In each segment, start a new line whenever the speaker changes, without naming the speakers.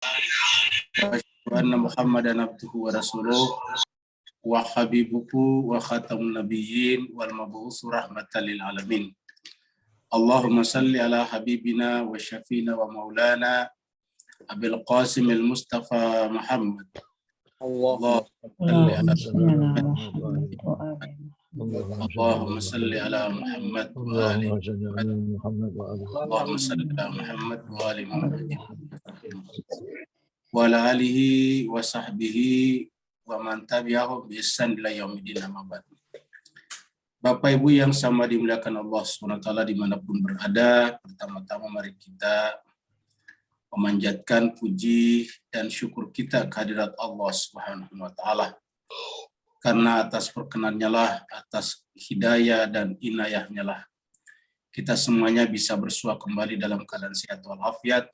وأشهد أن محمدا عبده ورسوله وحبيبه وخاتم النبيين والمبعوث رحمة للعالمين. اللهم صل على حبيبنا وشفينا ومولانا أبي القاسم المصطفى محمد. اللهم صل على محمد وآل محمد. اللهم صل على محمد وآل محمد وعلى آله وصحبه ومن tabi'ahum bi ihsan ila yaumil amma ba'd. Bapak Ibu yang sama dimuliakan Allah SWT dimanapun berada, pertama-tama mari kita memanjatkan puji dan syukur kita kehadirat Allah SWT. Karena atas perkenannya lah, atas hidayah dan inayahnya lah, kita semuanya bisa bersua kembali dalam keadaan sehat walafiat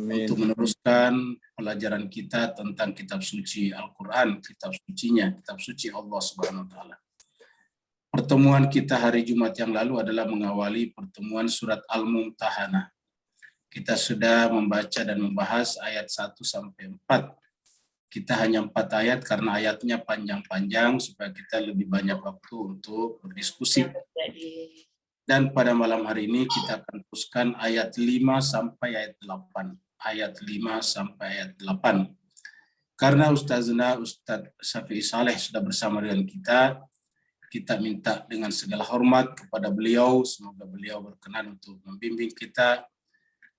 untuk meneruskan pelajaran kita tentang kitab suci Al-Quran, kitab sucinya, kitab suci Allah Subhanahu wa Ta'ala. Pertemuan kita hari Jumat yang lalu adalah mengawali pertemuan surat Al-Mumtahanah. Kita sudah membaca dan membahas ayat 1 sampai 4. Kita hanya 4 ayat karena ayatnya panjang-panjang supaya kita lebih banyak waktu untuk berdiskusi. Dan pada malam hari ini kita akan teruskan ayat 5 sampai ayat 8. Ayat 5 sampai ayat 8. Karena Ustazna Ustadz Syafi'i Saleh sudah bersama dengan kita minta dengan segala hormat kepada beliau, semoga beliau berkenan untuk membimbing kita,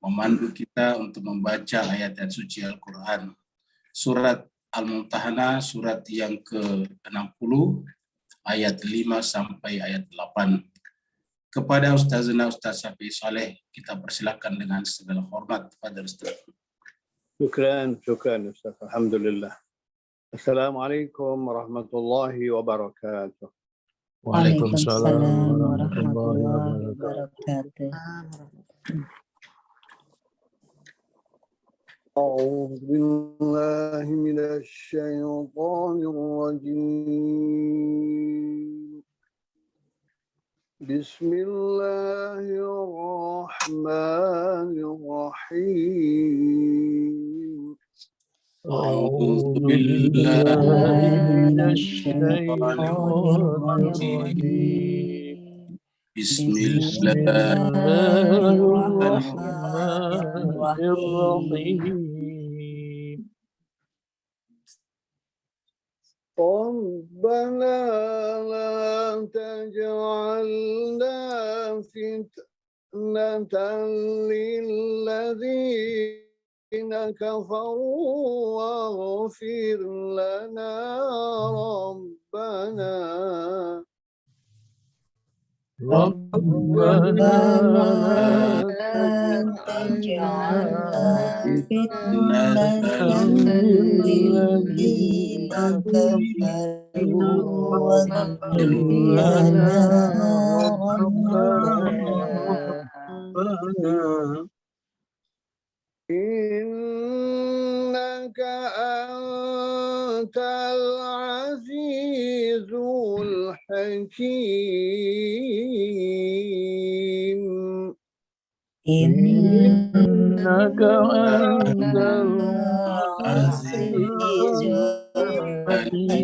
memandu kita untuk membaca ayat-ayat suci Al-Quran. Surat Al-Mumtahanah, surat yang ke-60, ayat 5 sampai ayat 8. Kepada Ustazna Ustadz Syafi'i Saleh, kita persilakan dengan segala hormat kepada Ustaz.
Syukran Ustaz. Alhamdulillah. Assalamualaikum warahmatullahi wabarakatuh.
Waalaikumsalam warahmatullahi wabarakatuh.
أعوذ بالله من الشيطان الرجيم. بسم الله الرحمن الرحيم.
أعوذ بالله من الشيطان الرجيم. بسم الله الرحمن الرحيم.
ربنا لا تجعلنا فتنة للذين كفروا واغفر لنا ربنا
لا تجعلنا فتنة للذين كفروا واغفر لنا ربنا
إنك أنت العزيز الحكيم.
إنك أنت العزيز الحكيم.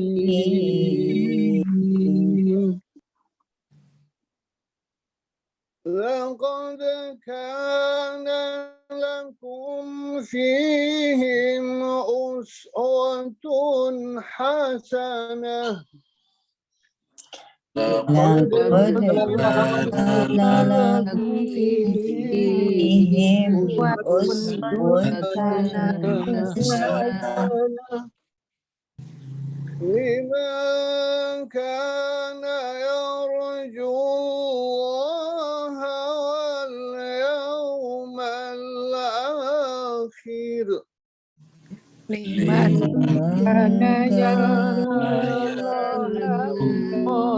لقد كان لكم فيهم أسوة حسنة.
لقد كان لكم فيهم أسوة حسنة
لمن كان يرجو الله واليوم الآخر.
لمن كان يرجو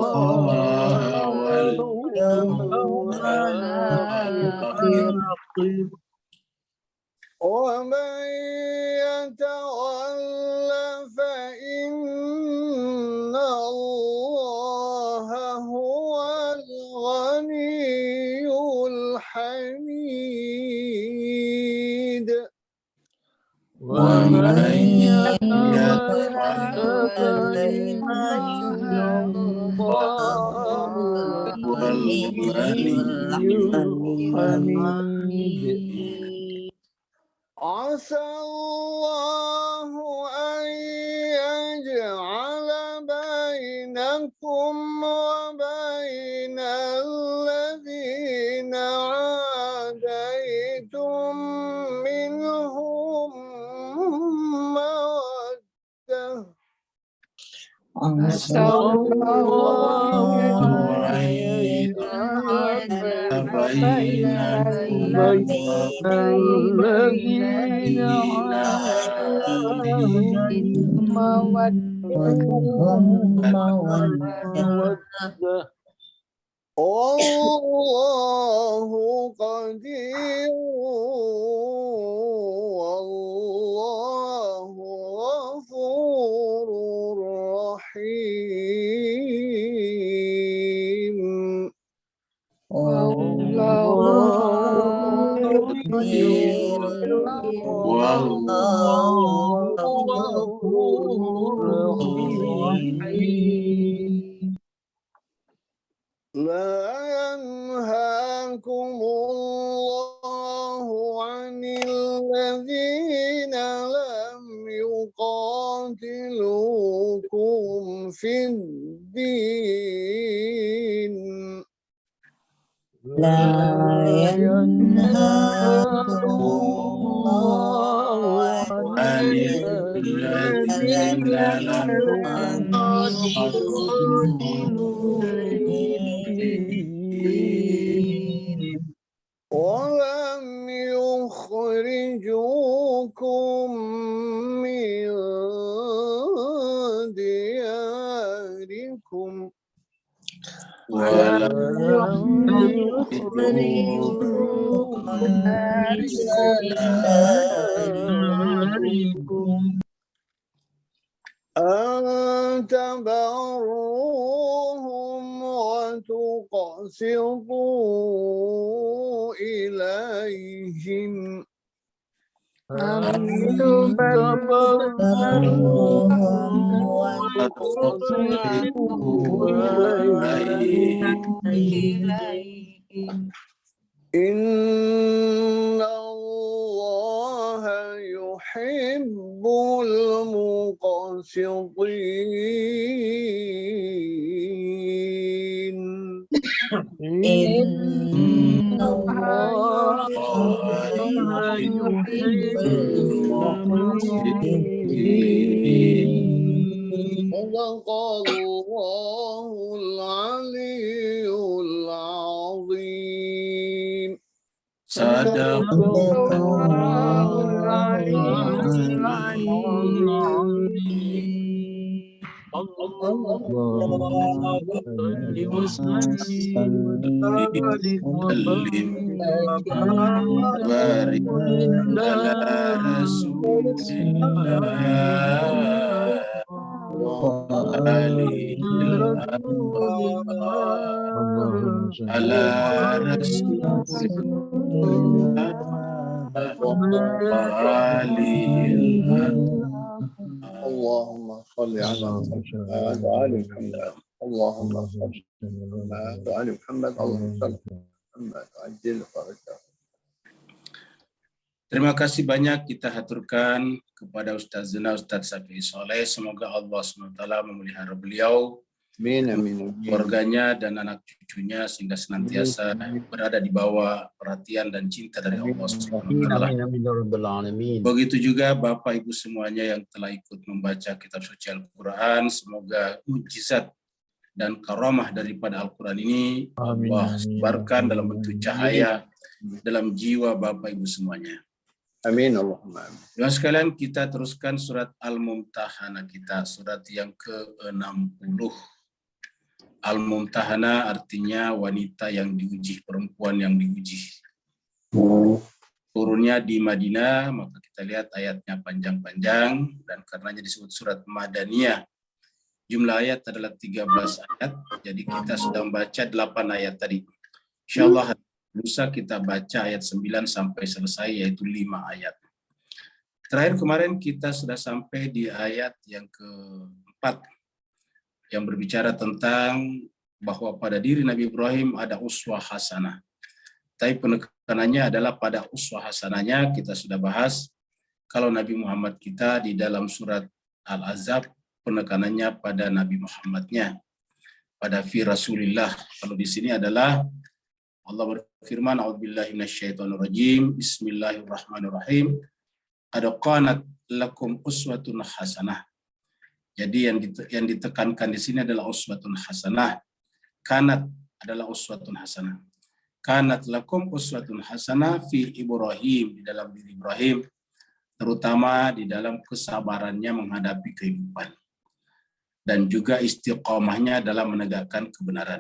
الله واليوم الآخر.
ومن يتول فإن الله هو الغني الحميد.
ومن
يتول
يتول
فإن الله
هو الغني
الحميد.
عسى الله أن يجعل بينكم وبين الذين عاديتم منهم مودة.
عسى الله
أن يجعل بينكم
الذين
عاديتم
منهم مودة.
والله قدير والله غفور رحيم.
والله قدير والله غفور رحيم.
لا ينهاكم الله عن الذين لم يقاتلوكم في الدين.
لا ينهاكم الله
عن الذين لم
ولم يخرجوكم من دياركم
ولم
أن تبروهم وتقسطوا إليهم. إن الله يحب المقسطين.
إن الله يحب المقسطين.
صدق الله العلي العظيم.
صدق barik ala Rasulillah ala Rasulillah
اللهم صل على محمد وآل محمد. اللهم صل على محمد وآل محمد. اللهم صل على محمد وعجل فرجه.
Terima kasih banyak kita haturkan kepada Ustazana Ustaz Syafi'i Soleh. Semoga Allah SWT memelihara beliau,
Amin, amin, amin.
keluarganya dan anak cucunya sehingga senantiasa berada di bawah perhatian dan cinta dari Allah SWT. Begitu juga Bapak Ibu semuanya yang telah ikut membaca kitab suci Al-Quran. Semoga mujizat dan karamah daripada Al-Quran ini Allah sebarkan dalam bentuk cahaya dalam jiwa Bapak Ibu semuanya.
Amin, Allahumma amin.
Yang sekalian, kita teruskan surat Al-Mumtahanah kita, surat yang ke-60. Al-Mumtahanah artinya wanita yang diuji, perempuan yang diuji. Turunnya di Madinah, maka kita lihat ayatnya panjang-panjang, dan karenanya disebut surat Madaniyah. Jumlah ayat adalah 13 ayat, jadi kita sudah membaca 8 ayat tadi. Insyaallah lusa kita baca ayat 9 sampai selesai, yaitu 5 ayat. Terakhir kemarin kita sudah sampai di ayat yang keempat yang berbicara tentang bahwa pada diri Nabi Ibrahim ada uswah hasanah. Tapi penekanannya adalah pada uswah hasanahnya kita sudah bahas. Kalau Nabi Muhammad kita di dalam surat Al-Ahzab penekanannya pada Nabi Muhammadnya, pada fi Rasulillah. Kalau di sini adalah Allah berfirman, A'udzubillahi minasyaitonirrajim, Bismillahirrahmanirrahim. Adaqanat lakum uswatun hasanah. Jadi yang ditekankan di sini adalah uswatun hasanah. Kanat adalah uswatun hasanah. Kanat lakum uswatun hasanah fi Ibrahim, di dalam diri Ibrahim, terutama di dalam kesabarannya menghadapi kehidupan dan juga istiqomahnya dalam menegakkan kebenaran.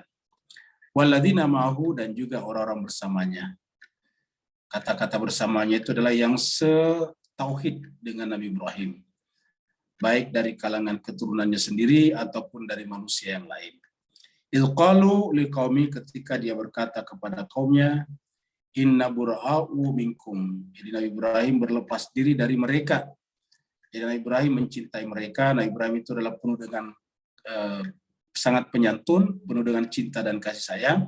Walladzina ma'ahu, dan juga orang-orang bersamanya. Kata-kata bersamanya itu adalah yang setauhid dengan Nabi Ibrahim, baik dari kalangan keturunannya sendiri ataupun dari manusia yang lain. Idh qalu liqaumi, ketika dia berkata kepada kaumnya, inna bura'u minkum. Jadi Nabi Ibrahim berlepas diri dari mereka. Jadi Nabi Ibrahim mencintai mereka. Nabi Ibrahim itu adalah penuh dengan sangat penyantun, penuh dengan cinta dan kasih sayang.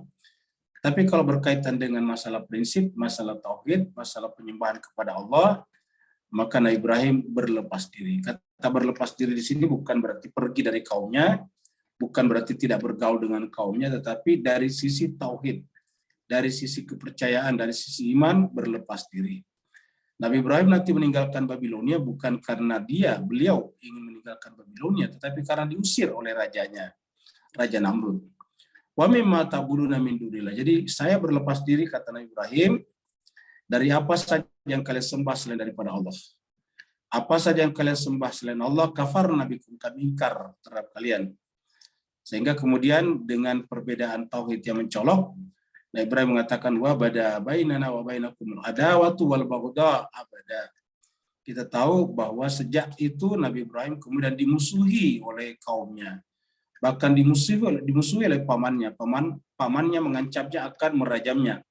Tapi kalau berkaitan dengan masalah prinsip, masalah tauhid, masalah penyembahan kepada Allah, maka Nabi Ibrahim berlepas diri. Kata berlepas diri di sini bukan berarti pergi dari kaumnya, bukan berarti tidak bergaul dengan kaumnya, tetapi dari sisi tauhid, dari sisi kepercayaan, dari sisi iman, berlepas diri. Nabi Ibrahim nanti meninggalkan Babilonia bukan karena beliau ingin meninggalkan Babilonia, tetapi karena diusir oleh rajanya, Raja Namrud. Wa mimma ta'buduna min dunillah. Jadi saya berlepas diri, kata Nabi Ibrahim, dari apa saja yang kalian sembah selain daripada Allah. Apa saja yang kalian sembah selain Allah, kafarna bikum, kami ingkar terhadap kalian. Sehingga kemudian dengan perbedaan tauhid yang mencolok, Nabi Ibrahim mengatakan wa bada bainana wa bainakum adawatu wal baghdha abada. Kita tahu bahwa sejak itu Nabi Ibrahim kemudian dimusuhi oleh kaumnya. Bahkan dimusuhi oleh pamannya. Pamannya mengancamnya akan merajamnya.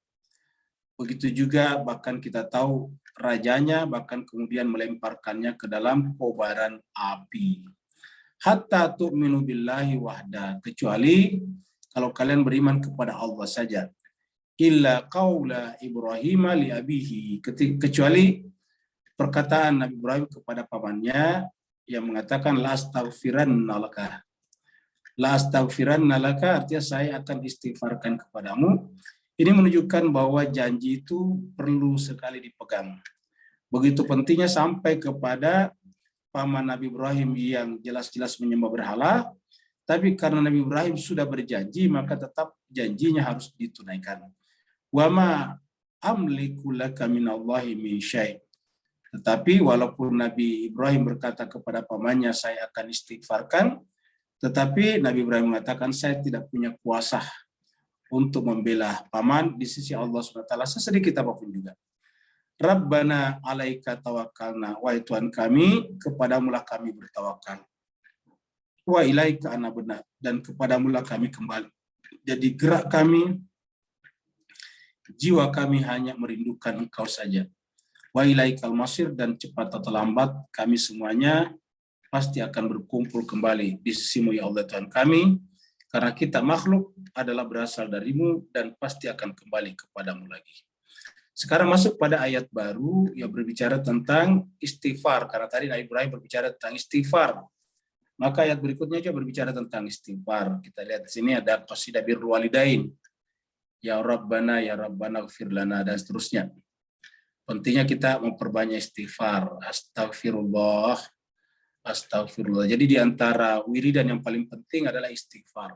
Begitu juga bahkan kita tahu rajanya bahkan kemudian melemparkannya ke dalam kobaran api. Hatta tu'minu billahi wahda, kecuali kalau kalian beriman kepada Allah saja. Illa qaula Ibrahim li abihi, kecuali perkataan Nabi Ibrahim kepada pamannya yang mengatakan la astaghfiranna laka. La astaghfiranna laka artinya saya akan istighfarkan kepadamu. Ini menunjukkan bahwa janji itu perlu sekali dipegang. Begitu pentingnya sampai kepada paman Nabi Ibrahim yang jelas-jelas menyembah berhala, tapi karena Nabi Ibrahim sudah berjanji, maka tetap janjinya harus ditunaikan. Wa ma amliku laka minallahi min syai'. Tetapi walaupun Nabi Ibrahim berkata kepada pamannya, saya akan istighfarkan, tetapi Nabi Ibrahim mengatakan, saya tidak punya kuasa untuk membela paman di sisi Allah SWT, sesedikit apapun juga. Rabbana alaika tawakkalna, wahai Tuhan kami, kepadamulah kami bertawakal. Wa ilaika anabna, dan kepadamulah kami kembali. Jadi gerak kami, jiwa kami hanya merindukan Engkau saja. Wa ilaikal masir, dan cepat atau lambat kami semuanya pasti akan berkumpul kembali di sisimu ya Allah Tuhan kami, karena kita makhluk adalah berasal darimu dan pasti akan kembali kepadamu lagi. Sekarang masuk pada ayat baru yang berbicara tentang istighfar, karena tadi Nabi Ibrahim berbicara tentang istighfar. Maka ayat berikutnya juga berbicara tentang istighfar. Kita lihat di sini ada qasidah birrul walidain. Ya Rabbana ighfir lana, dan seterusnya. Pentingnya kita memperbanyak istighfar. Astagfirullah. Astagfirullah. Jadi di antara wiridan yang paling penting adalah istighfar.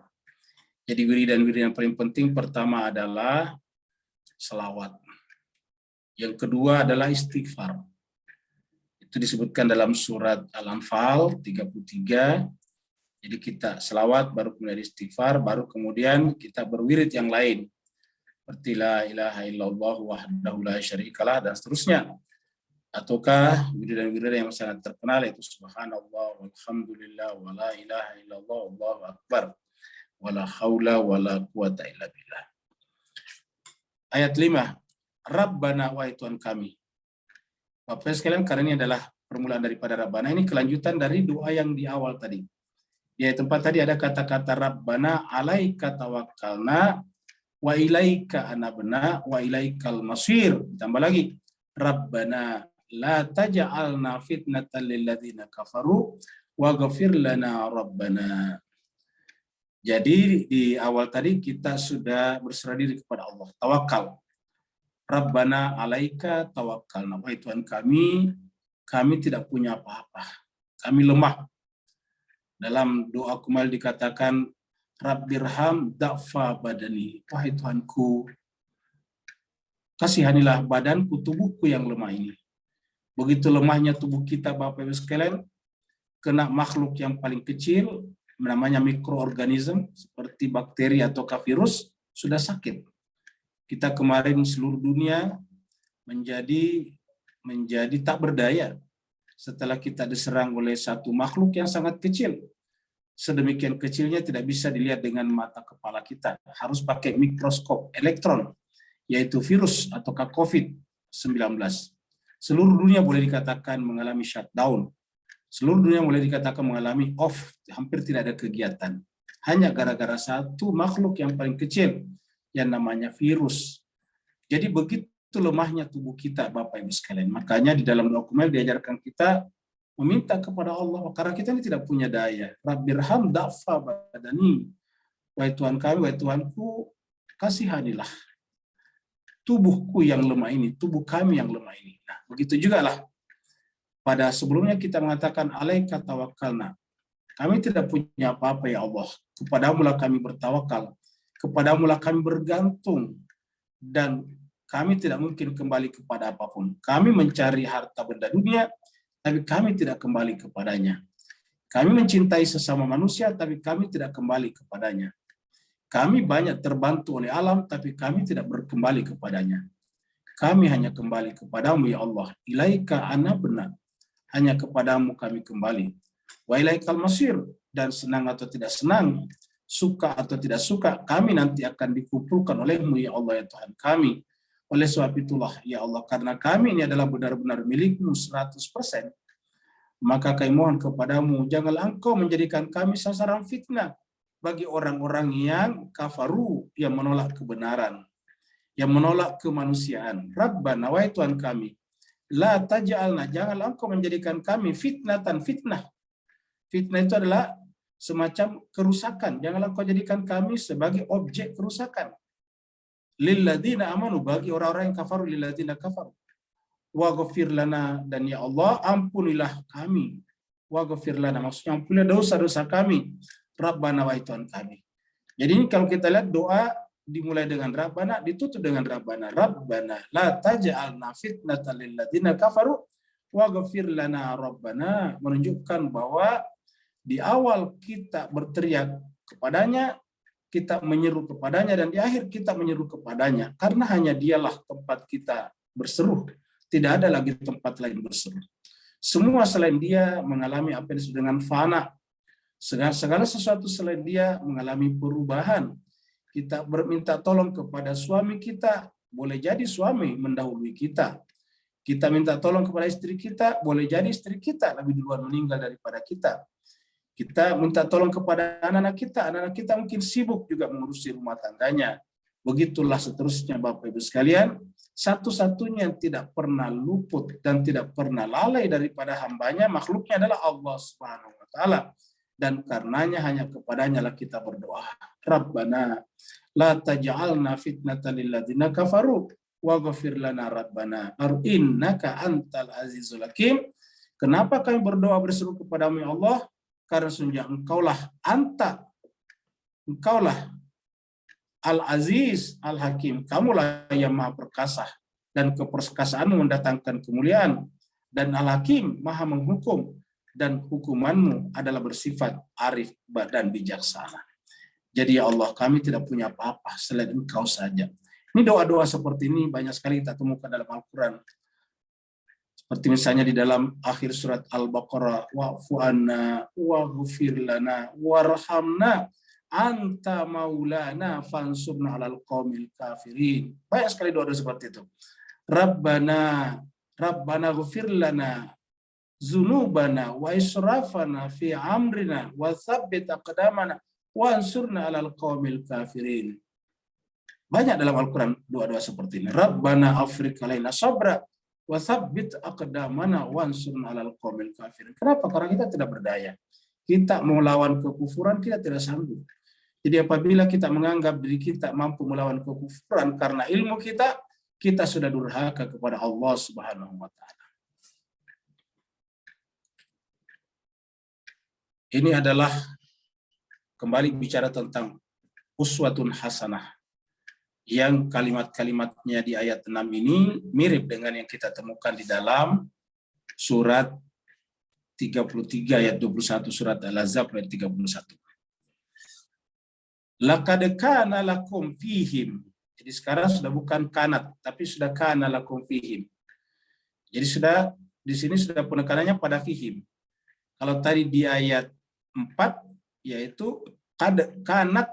Jadi wiridan yang paling penting pertama adalah selawat. Yang kedua adalah istighfar. Itu disebutkan dalam surat Al-Anfal 33. Jadi kita selawat, baru kemudian istighfar, baru kemudian kita berwirid yang lain. Seperti la ilaha illallah wahdahu la syarikalah, dan seterusnya. Ataukah wiridan-wiridan yang sangat terkenal itu subhanallah walhamdulillah wa la ilaha illallah wallahu akbar wa la haula wa la quwata illa billah. Ayat 5. Rabbana, wahai Tuhan kami. Bapak sekalian, karena ini adalah permulaan daripada Rabbana ini kelanjutan dari doa yang di awal tadi. Di tempat tadi ada kata-kata Rabbana alaika tawakkalna wa ilaika anabna wa ilaikal masir. Tambah lagi Rabbana la taj'alna fitnatan lil ladzina kafaru waghfir lana Rabbana. Jadi di awal tadi kita sudah berserah diri kepada Allah, tawakal. Rabbana alaika tawakkalna. Wahai Tuhan kami tidak punya apa-apa. Kami lemah. Dalam doa kumal dikatakan Rabbirham da'fa badani. Wahai Tuhanku, kasihanilah badanku, tubuhku yang lemah ini. Begitu lemahnya tubuh kita Bapak Ibu sekalian, kena makhluk yang paling kecil, namanya mikroorganisme, seperti bakteri atau virus, sudah sakit. Kita kemarin seluruh dunia menjadi tak berdaya setelah kita diserang oleh satu makhluk yang sangat kecil. Sedemikian kecilnya tidak bisa dilihat dengan mata kepala kita. Harus pakai mikroskop elektron, yaitu virus atau COVID-19. Seluruh dunia boleh dikatakan mengalami shutdown. Seluruh dunia boleh dikatakan mengalami off, hampir tidak ada kegiatan. Hanya gara-gara satu makhluk yang paling kecil, yang namanya virus. Jadi begitu lemahnya tubuh kita Bapak Ibu sekalian. Makanya di dalam dokumen diajarkan kita meminta kepada Allah, karena kita ini tidak punya daya. Rabbirham da'fa badani. Wahai Tuhan kami, wahai Tuhanku, kasihanilah tubuhku yang lemah ini, tubuh kami yang lemah ini. Nah, begitu juga lah. Pada sebelumnya kita mengatakan alaika tawakkalna. Kami tidak punya apa-apa ya Allah. Kepadamulah kami bertawakal. Kepadamulah kami bergantung. Dan kami tidak mungkin kembali kepada apapun. Kami mencari harta benda dunia, tapi kami tidak kembali kepadanya. Kami mencintai sesama manusia, tapi kami tidak kembali kepadanya. Kami banyak terbantu oleh alam, tapi kami tidak berkembali kepadanya. Kami hanya kembali kepadamu ya Allah. Ilaika anabna. Hanya kepadamu kami kembali. Wa ilaikal masir. Dan senang atau tidak senang, suka atau tidak suka, kami nanti akan dikumpulkan olehmu ya Allah ya Tuhan kami. Oleh sebab itulah ya Allah, karena kami ini adalah benar-benar milikmu 100%, maka kami mohon kepadamu, janganlah engkau menjadikan kami sasaran fitnah bagi orang-orang yang kafaru, yang menolak kebenaran, yang menolak kemanusiaan. Rabbana, wahai Tuhan kami, la taj'alna, janganlah engkau menjadikan kami fitnatan, fitnah. Fitnah itu adalah semacam kerusakan. Janganlah engkau jadikan kami sebagai objek kerusakan. Lilladzina amanu, bagi orang-orang yang kafaru, lilladzina kafaru. Waghfir lana, dan ya Allah ampunilah kami. Waghfir lana, maksudnya ampunilah dosa-dosa kami. Rabbana, wahai Tuhan kami. Jadi ini kalau kita lihat doa dimulai dengan Rabbana, ditutup dengan Rabbana. Rabbana la taj'alna fitnatan lilladzina kafaru waghfir lana Rabbana, menunjukkan bahwa di awal kita berteriak kepadanya, kita menyeru kepadanya, dan di akhir kita menyeru kepadanya, karena hanya dialah tempat kita berseru. Tidak ada lagi tempat lain berseru. Semua selain dia mengalami apa yang disebut dengan fana. Segala sesuatu selain dia mengalami perubahan. Kita berminta tolong kepada suami kita, boleh jadi suami mendahului kita. Kita minta tolong kepada istri kita, boleh jadi istri kita lebih duluan meninggal daripada kita. Kita minta tolong kepada anak-anak kita mungkin sibuk juga mengurusi rumah tangganya. Begitulah seterusnya Bapak Ibu sekalian, satu-satunya yang tidak pernah luput dan tidak pernah lalai daripada hambanya, makhluknya adalah Allah Subhanahu wa Ta'ala. Dan karenanya hanya kepadanya lah kita berdoa. Rabbana la taj'alna fitnatan lil ladzina kafaru waghfir lana Rabbana innaka antal azizul hakim. Kenapa kami berdoa berseru kepadamu ya Allah? Karena sesungguhnya engkaulah engkaulah Al-Aziz, Al-Hakim. Kamulah yang maha perkasa, dan keperkasaanmu mendatangkan kemuliaan. Dan Al-Hakim maha menghukum, dan hukumanmu adalah bersifat arif dan bijaksana. Jadi ya Allah, kami tidak punya apa-apa selain engkau saja. Ini doa-doa seperti ini banyak sekali kita temukan dalam Al-Quran. Seperti misalnya di dalam akhir surat Al-Baqarah, wa'fu anna waghfir lana warhamna anta maulana fansurna 'alal qaumil kafirin. Banyak sekali doa seperti itu. Rabbana ghfir lana dzunubana wa israfana fi amrina wa tsabbit aqdamana wa ansurna 'alal qaumil kafirin. Banyak dalam Al-Qur'an doa-doa seperti ini. Rabbana afriq alaina sabra wa tsabbit aqdamana wa ansurna 'alal qaumil kafirin. Kenapa? Karena kita tidak berdaya. Kita mau lawan kekufuran, kita tidak sanggup. Jadi apabila kita menganggap diri kita mampu melawan kekufuran karena ilmu kita, kita sudah durhaka kepada Allah Subhanahu wa taala. Ini adalah kembali bicara tentang uswatun hasanah. Yang kalimat-kalimatnya di ayat 6 ini mirip dengan yang kita temukan di dalam surat 33 ayat 21, surat Al-Ahzab ayat 31. Laqad kana lakum fihim. Jadi sekarang sudah bukan kanat, tapi sudah kana lakum fihim. Jadi sudah di sini sudah penekanannya pada fihim. Kalau tadi di ayat 4 yaitu kanat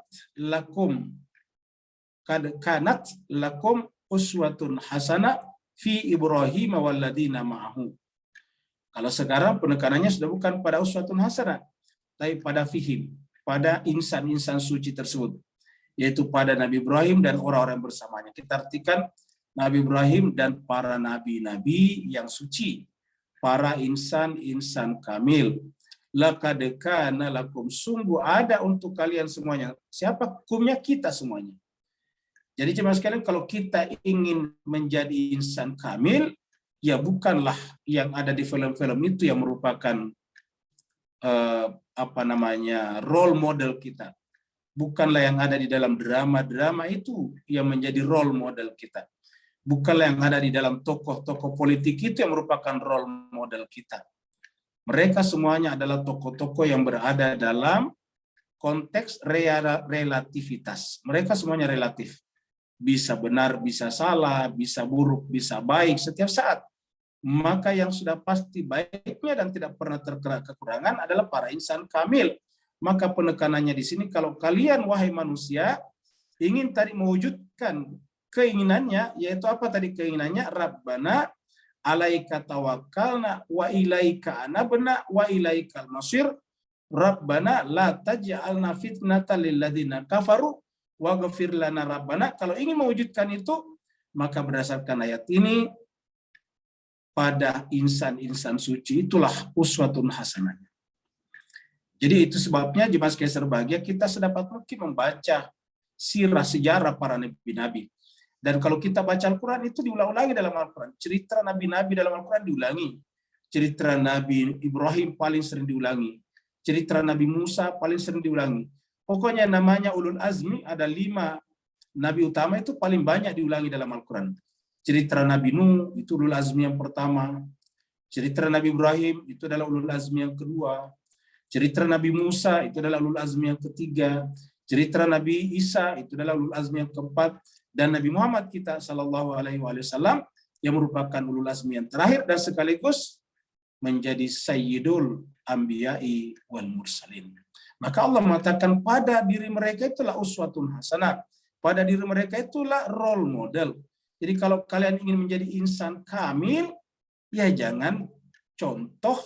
lakum uswatun hasanah fi Ibrahim walladina ma'ahu. Kalau sekarang penekanannya sudah bukan pada uswatun hasanah, tapi pada fihim, pada insan-insan suci tersebut, yaitu pada Nabi Ibrahim dan orang-orang bersamanya. Kita artikan Nabi Ibrahim dan para nabi-nabi yang suci, para insan-insan kamil. Laqad kana lakum, sungguh ada untuk kalian semuanya. Siapa? Kumnya kita semuanya. Jadi jemaah sekalian, kalau kita ingin menjadi insan kamil, ya bukanlah yang ada di film-film itu yang merupakan role model kita. Bukanlah yang ada di dalam drama-drama itu yang menjadi role model kita. Bukanlah yang ada di dalam tokoh-tokoh politik itu yang merupakan role model kita. Mereka semuanya adalah tokoh-tokoh yang berada dalam konteks relativitas. Mereka semuanya relatif. Bisa benar, bisa salah, bisa buruk, bisa baik setiap saat. Maka yang sudah pasti baiknya dan tidak pernah terkena kekurangan adalah para insan kamil. Maka penekanannya di sini, kalau kalian wahai manusia ingin tadi mewujudkan keinginannya, yaitu apa tadi keinginannya? Rabbana alaika tawakkalna wa ilaika anabna wa ilaikal masir. Rabbana la taj'alna fitnatan lil ladzina kafaru waghfir lana rabbana. Kalau ingin mewujudkan itu, maka berdasarkan ayat ini, pada insan-insan suci itulah uswatun hasanah. Jadi itu sebabnya jemaah sekalian berbahagia, kita sedapat mungkin membaca sirah sejarah para nabi-nabi. Dan kalau kita baca Al-Quran itu diulang-ulangi dalam Al-Quran. Cerita nabi-nabi dalam Al-Quran diulangi. Cerita Nabi Ibrahim paling sering diulangi. Cerita Nabi Musa paling sering diulangi. Pokoknya namanya ulul azmi, ada 5 nabi utama itu paling banyak diulangi dalam Al-Quran. Cerita Nabi Nuh itu ulul azmi yang pertama. Cerita Nabi Ibrahim itu adalah ulul azmi yang kedua. Cerita Nabi Musa itu adalah ulul azmi yang ketiga. Cerita Nabi Isa itu adalah ulul azmi yang keempat. Dan Nabi Muhammad kita sallallahu alaihi wasallam yang merupakan ulul azmi yang terakhir dan sekaligus menjadi sayyidul anbiya'i wal mursalin. Maka Allah mengatakan pada diri mereka itulah uswatun hasanah. Pada diri mereka itulah role model. Jadi kalau kalian ingin menjadi insan kamil, ya jangan contoh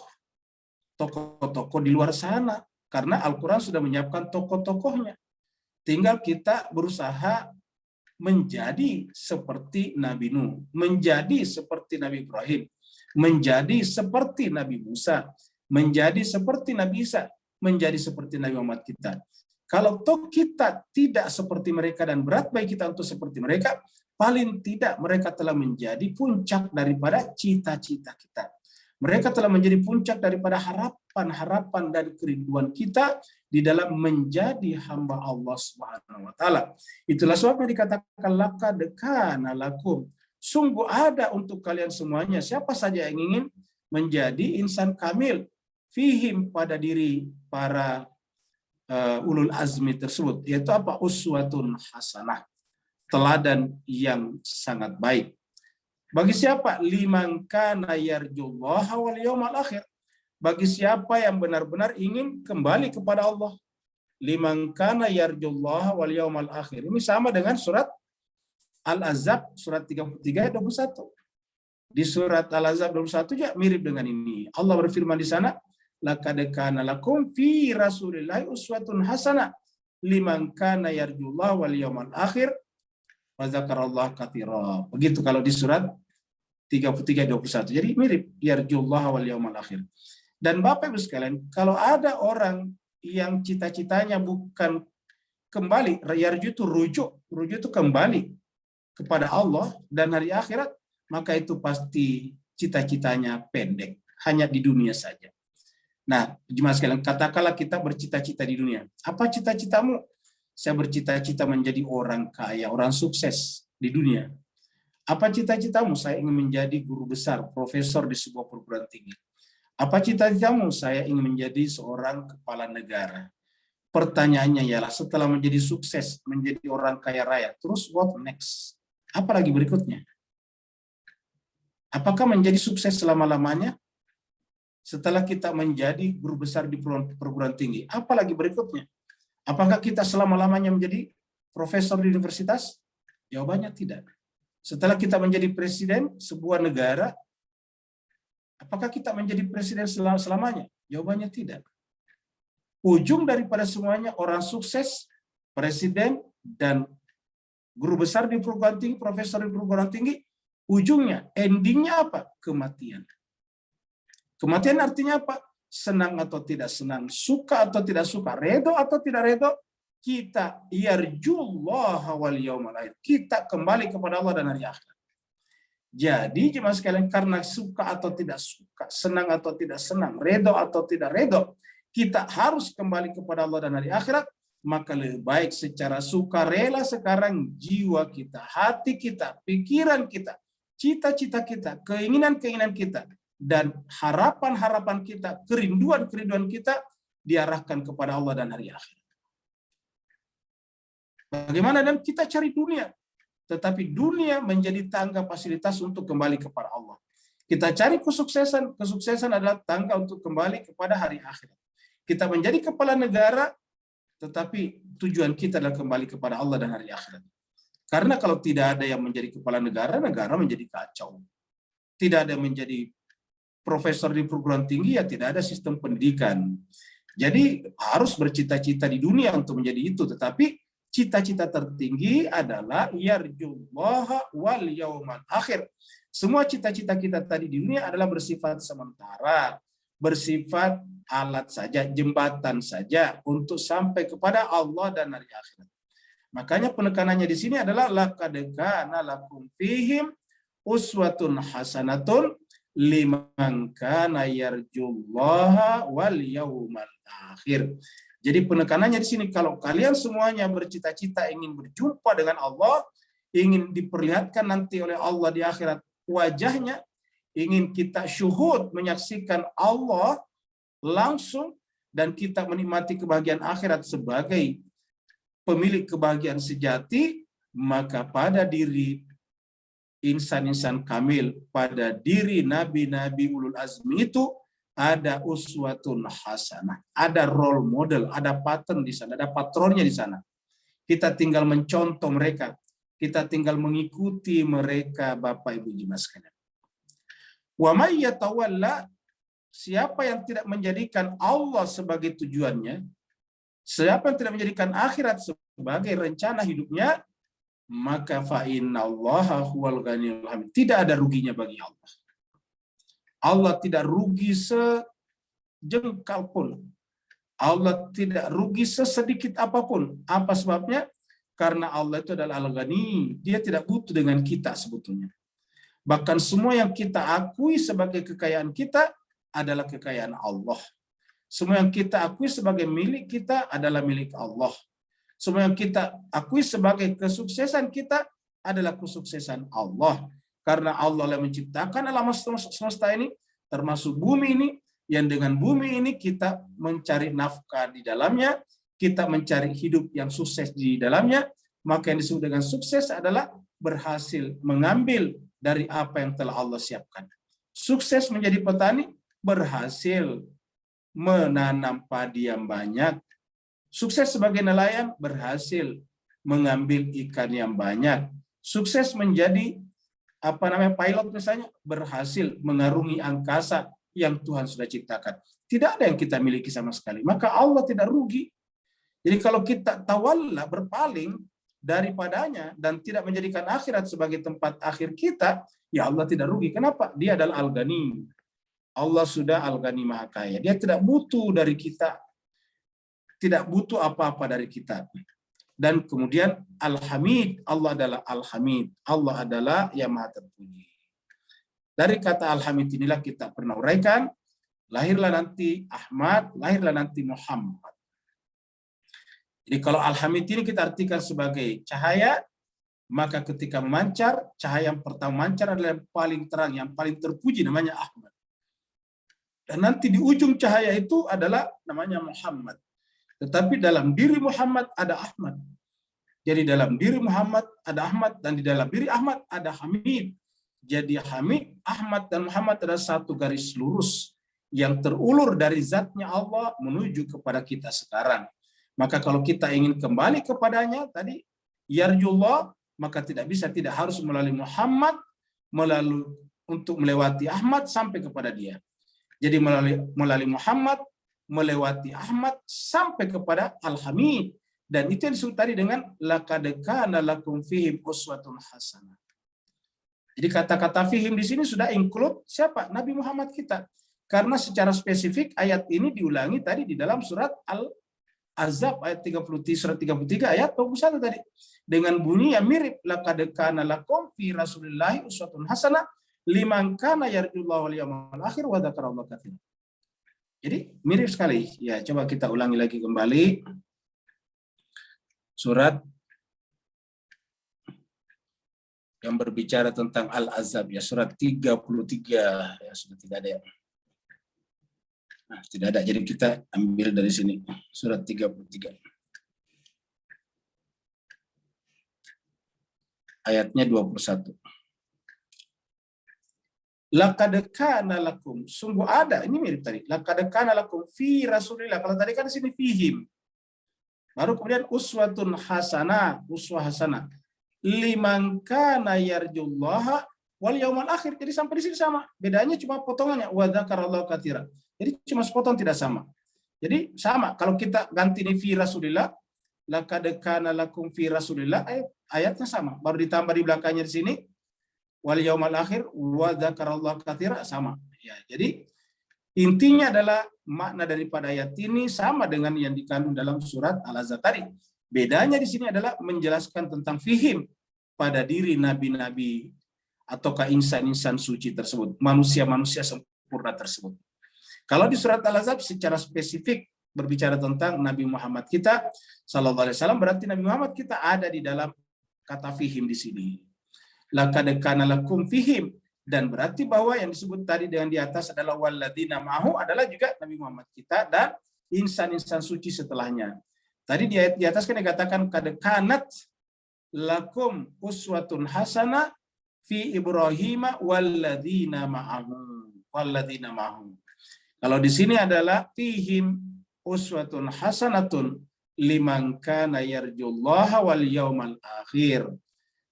tokoh-tokoh di luar sana. Karena Al-Quran sudah menyiapkan tokoh-tokohnya. Tinggal kita berusaha menjadi seperti Nabi Nuh, menjadi seperti Nabi Ibrahim, menjadi seperti Nabi Musa, menjadi seperti Nabi Isa, menjadi seperti Nabi Muhammad kita. Kalau toh kita tidak seperti mereka dan berat bagi kita untuk seperti mereka, paling tidak mereka telah menjadi puncak daripada cita-cita kita. Mereka telah menjadi puncak daripada harapan-harapan dan kerinduan kita di dalam menjadi hamba Allah Subhanahu wa taala. Itulah sebabnya dikatakan laqad kana lakum. Sungguh ada untuk kalian semuanya, siapa saja yang ingin menjadi insan kamil, fihim pada diri para ulul azmi tersebut, yaitu apa? Uswatun hasanah. Teladan yang sangat baik. Bagi siapa? Liman kana yarjullaha wal yawmal akhir. Bagi siapa yang benar-benar ingin kembali kepada Allah. Liman kana yarjullaha wal yawmal akhir. Ini sama dengan surat Al-Ahzab surat 33 ayat 21. Di surat Al-Ahzab 21 juga mirip dengan ini. Allah berfirman di sana, laqad kana lakum fi rasulillahi uswatun hasanah liman kana yarjullaha wal yawmal akhir wa dzakarallaha katsira. Begitu kalau di surat 33:21. Jadi mirip yarjullaha wal yawmal akhir. Dan Bapak Ibu sekalian, kalau ada orang yang cita-citanya bukan kembali, yarju itu rujuk itu kembali kepada Allah dan hari akhirat, maka itu pasti cita-citanya pendek, hanya di dunia saja. Nah, jemaah sekalian, katakanlah kita bercita-cita di dunia. Apa cita-citamu? Saya bercita-cita menjadi orang kaya, orang sukses di dunia. Apa cita-citamu? Saya ingin menjadi guru besar, profesor di sebuah perguruan tinggi. Apa cita-citamu? Saya ingin menjadi seorang kepala negara. Pertanyaannya ialah setelah menjadi sukses, menjadi orang kaya raya, terus what next? Apa lagi berikutnya? Apakah menjadi sukses selama-lamanya? Setelah kita menjadi guru besar di perguruan tinggi, apa lagi berikutnya? Apakah kita selama-lamanya menjadi profesor di universitas? Jawabannya tidak. Setelah kita menjadi presiden sebuah negara, apakah kita menjadi presiden selamanya? Jawabannya tidak. Ujung daripada semuanya orang sukses, presiden, dan guru besar di perguruan tinggi, profesor di perguruan tinggi, ujungnya, endingnya apa? Kematian. Kematian artinya apa? Senang atau tidak senang, suka atau tidak suka, redo atau tidak redo, kita yarjullaha wal yawmal akhir. Kita kembali kepada Allah dan hari akhirat. Jadi jemaah sekalian, karena suka atau tidak suka, senang atau tidak senang, redo atau tidak redo, kita harus kembali kepada Allah dan hari akhirat. Maka lebih baik secara sukarela sekarang jiwa kita, hati kita, pikiran kita, cita-cita kita, keinginan-keinginan kita, dan harapan-harapan kita, kerinduan-kerinduan kita diarahkan kepada Allah dan hari akhirat. Bagaimana? Dan kita cari dunia, tetapi dunia menjadi tangga fasilitas untuk kembali kepada Allah. Kita cari kesuksesan, kesuksesan adalah tangga untuk kembali kepada hari akhirat. Kita menjadi kepala negara, tetapi tujuan kita adalah kembali kepada Allah dan hari akhirat. Karena kalau tidak ada yang menjadi kepala negara, negara menjadi kacau. Tidak ada yang menjadi profesor di perguruan tinggi, ya tidak ada sistem pendidikan. Jadi harus bercita-cita di dunia untuk menjadi itu, tetapi cita-cita tertinggi adalah yarjullaha wal yaumal akhir. Semua cita-cita kita tadi di dunia adalah bersifat sementara, bersifat alat saja, jembatan saja untuk sampai kepada Allah dan hari akhirat. Makanya penekanannya di sini adalah laqad kana lakum fihim uswatun hasanatun liman kana yarjullaha wal yaumal akhir. Jadi penekanannya di sini, kalau kalian semuanya bercita-cita ingin berjumpa dengan Allah, ingin diperlihatkan nanti oleh Allah di akhirat wajahnya, ingin kita syuhud menyaksikan Allah langsung, dan kita menikmati kebahagiaan akhirat sebagai pemilik kebahagiaan sejati, maka pada diri insan-insan kamil, pada diri nabi-nabi ulul azmi itu ada uswatun hasanah, ada role model, ada pattern di sana, ada patronnya di sana. Kita tinggal mencontoh mereka, kita tinggal mengikuti mereka, Bapak Ibu jemaah sekalian. Wa may yatawalla, siapa yang tidak menjadikan Allah sebagai tujuannya, siapa yang tidak menjadikan akhirat sebagai rencana hidupnya, maka fa innallaha huwal ghaniyul hamid. Tidak ada ruginya bagi Allah. Allah tidak rugi sejengkal pun. Allah tidak rugi sesedikit apapun. Apa sebabnya? Karena Allah itu adalah Al-Ghani. Dia tidak butuh dengan kita sebetulnya. Bahkan semua yang kita akui sebagai kekayaan kita adalah kekayaan Allah. Semua yang kita akui sebagai milik kita adalah milik Allah. Semua yang kita akui sebagai kesuksesan kita adalah kesuksesan Allah. Karena Allah yang menciptakan alam semesta ini, termasuk bumi ini, yang dengan bumi ini kita mencari nafkah di dalamnya, kita mencari hidup yang sukses di dalamnya, maka yang disebut dengan sukses adalah berhasil mengambil dari apa yang telah Allah siapkan. Sukses menjadi petani, berhasil menanam padi yang banyak. Sukses sebagai nelayan, berhasil mengambil ikan yang banyak. Sukses menjadi pilot misalnya berhasil mengarungi angkasa yang Tuhan sudah ciptakan. Tidak ada yang kita miliki sama sekali. Maka Allah tidak rugi. Jadi kalau kita tawalla, berpaling daripadanya dan tidak menjadikan akhirat sebagai tempat akhir kita, ya Allah tidak rugi. Kenapa? Dia adalah Al-Ghani. Allah sudah Al-Ghani Maha Kaya. Dia tidak butuh dari kita. Tidak butuh apa-apa dari kita. Dan kemudian Al-Hamid, Allah adalah Al-Hamid. Allah adalah yang Maha Terpuji. Dari kata Al-Hamid inilah kita pernah uraikan, lahirlah nanti Ahmad, lahirlah nanti Muhammad. Jadi kalau Al-Hamid ini kita artikan sebagai cahaya, maka ketika memancar, cahaya yang pertama mancar adalah yang paling terang, yang paling terpuji, namanya Ahmad. Dan nanti di ujung cahaya itu adalah namanya Muhammad. Tetapi dalam diri Muhammad ada Ahmad. Jadi dalam diri Muhammad ada Ahmad, dan di dalam diri Ahmad ada Hamid. Jadi Hamid, Ahmad, dan Muhammad adalah satu garis lurus yang terulur dari zatnya Allah menuju kepada kita sekarang. Maka kalau kita ingin kembali kepadanya tadi, yarjullah, maka tidak harus melalui Muhammad, untuk melewati Ahmad sampai kepada dia. Jadi melalui Muhammad, melewati Ahmad sampai kepada Al-Hamid. Dan itu yang disebut tadi dengan laqad kana lakum fihim uswatun hasanah. Jadi kata-kata fihim di sini sudah include siapa? Nabi Muhammad kita. Karena secara spesifik ayat ini diulangi tadi di dalam surat Al-Ahzab ayat 33 ayat 21 tadi. Dengan bunyi yang mirip, laqad kana lakum fi Rasulillahi uswatun hasanah liman kana yarjullaha wal yawmal akhir wa dzakarallaha katsiran. Jadi mirip sekali. Ya, coba kita ulangi lagi kembali. Surat yang berbicara tentang Al-Ahzab, ya, surat 33, ya sudah tidak ada ya. Nah, tidak ada, jadi kita ambil dari sini. Surat 33. Ayatnya 21. Laqad kana lakum, sungguh ada, ini mirip tadi. Laqad kana lakum fi Rasulillah. Kalau tadi kan di sini fihim. Baru kemudian uswatun hasanah, uswah hasanah. Liman kana yarjullaha wal yaumal akhir. Jadi sampai di sini sama. Bedanya cuma potongannya wa dzakarallaha katsiran. Jadi cuma sepotong, tidak sama. Jadi sama. Kalau kita ganti ini fi Rasulillah, laqad kana lakum fi Rasulillah, ayatnya sama. Baru ditambah di belakangnya di sini wal yaumal akhir wa dzakarallaha katsiran, sama. Ya, jadi intinya adalah makna daripada ayat ini sama dengan yang dikandung dalam surat Al-Ahzab tadi. Bedanya di sini adalah menjelaskan tentang fihim pada diri nabi-nabi ataukah insan-insan suci tersebut, manusia-manusia sempurna tersebut. Kalau di surat Al-Ahzab secara spesifik berbicara tentang Nabi Muhammad kita sallallahu alaihi wasallam, berarti Nabi Muhammad kita ada di dalam kata fihim di sini. Laqad kana lakum fihim, dan berarti bahwa yang disebut tadi dengan di atas adalah walladzina ma'ahu adalah juga Nabi Muhammad kita dan insan-insan suci setelahnya. Tadi di atas kan dikatakan qad kanat lakum uswatun hasanah fi Ibrahim walladzina ma'ahu. Kalau di sini adalah fihim uswatun hasanatun liman kana yarjullaha wal yaumal akhir.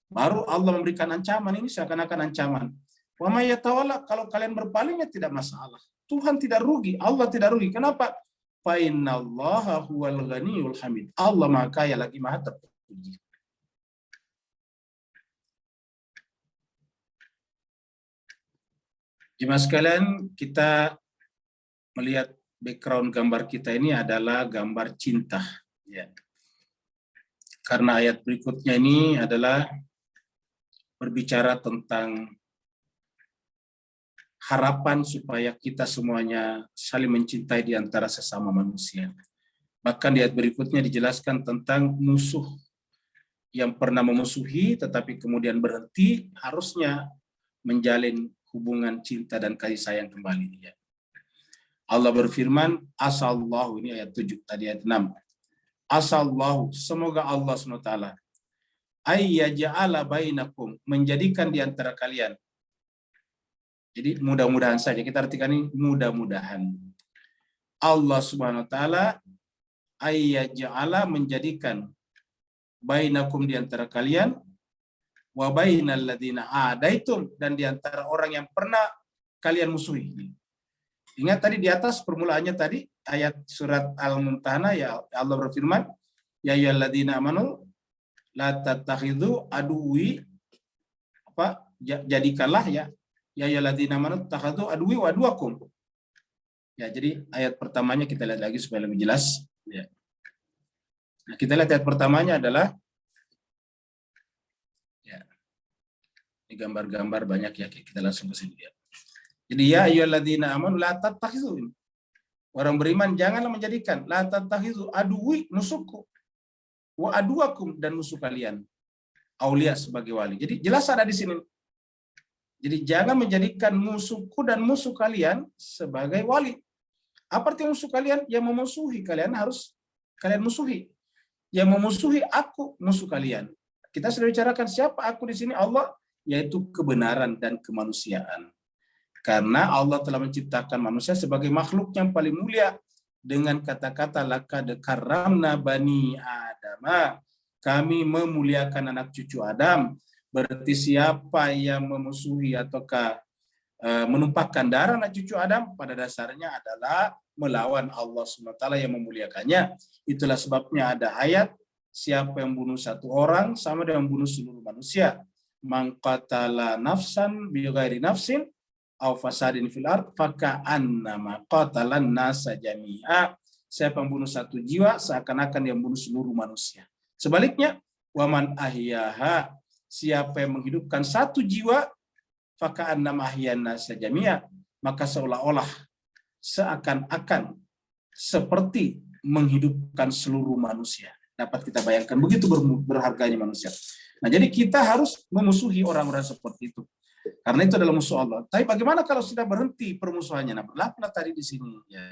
Baru Allah memberikan ancaman, ini seakan-akan ancaman. Wa may yatawalla, kalau kalian berpalingnya tidak masalah. Tuhan tidak rugi, Allah tidak rugi. Kenapa? Fa innallaha huwal ghaniyul hamid. Allah Maha Kaya lagi Maha Terpuji. Jemaah sekalian, kita melihat background gambar kita ini adalah gambar cinta, ya. Karena ayat berikutnya ini adalah berbicara tentang harapan supaya kita semuanya saling mencintai di antara sesama manusia. Bahkan di ayat berikutnya dijelaskan tentang musuh yang pernah memusuhi tetapi kemudian berhenti, harusnya menjalin hubungan cinta dan kasih sayang kembali. Ya. Allah berfirman, asallahu, ini ayat 7, tadi ayat 6. Asallahu, semoga Allah SWT ayyaja'ala bainakum, menjadikan di antara kalian. Jadi mudah-mudahan saja, kita artikan ini mudah-mudahan. Allah Subhanahu wa taala ayyaja'ala, menjadikan bainakum, di antara kalian, wa bainal ladzina adaitum, dan di antara orang yang pernah kalian musuhi. Ingat tadi di atas permulaannya tadi ayat surat Al-Mumtahanah, ya Allah berfirman, ya ayyuhalladzina amanu la tattakhidhu aduwi, jadikanlah ya ayyuhalladzina amanu tattakhidhu aduwi wa aduwakum. Ya, jadi ayat pertamanya kita lihat lagi supaya lebih jelas ya. Nah, kita lihat ayat pertamanya adalah ya. Ini gambar-gambar banyak ya, kita langsung ke sini ya. Jadi ya ayyuhalladzina amanu la tattakhidhu, orang beriman janganlah menjadikan la tattakhidhu aduwi, musuhku, wa aduwakum, dan musuh kalian, aulia, sebagai wali. Jadi jelas ada di sini. Jadi jangan menjadikan musuhku dan musuh kalian sebagai wali. Apa arti musuh kalian? Yang memusuhi kalian harus kalian musuhi. Yang memusuhi aku musuh kalian. Kita sudah bicarakan siapa aku di sini, Allah, yaitu kebenaran dan kemanusiaan. Karena Allah telah menciptakan manusia sebagai makhluk yang paling mulia dengan kata-kata laqad karramna bani Adama. Kami memuliakan anak cucu Adam. Berarti siapa yang memusuhi ataukah menumpahkan darah anak cucu Adam, pada dasarnya adalah melawan Allah SWT yang memuliakannya. Itulah sebabnya ada ayat, siapa yang bunuh satu orang sama dengan membunuh seluruh manusia. Man qatala nafsan bighairi nafsin aw fasadin fil ard faka'annama qatalan nasa jami'a. Siapa yang bunuh satu jiwa seakan-akan dia membunuh seluruh manusia. Sebaliknya, waman ahyaha, siapa yang menghidupkan satu jiwa, faka'annama ahyan nasa jami'a, maka seolah-olah, seakan-akan, seperti menghidupkan seluruh manusia. Dapat kita bayangkan begitu berharganya manusia. Nah, jadi kita harus memusuhi orang-orang seperti itu. Karena itu adalah musuh Allah. Tapi bagaimana kalau sudah berhenti permusuhannya? Nah, berlakulah tadi di sini ya.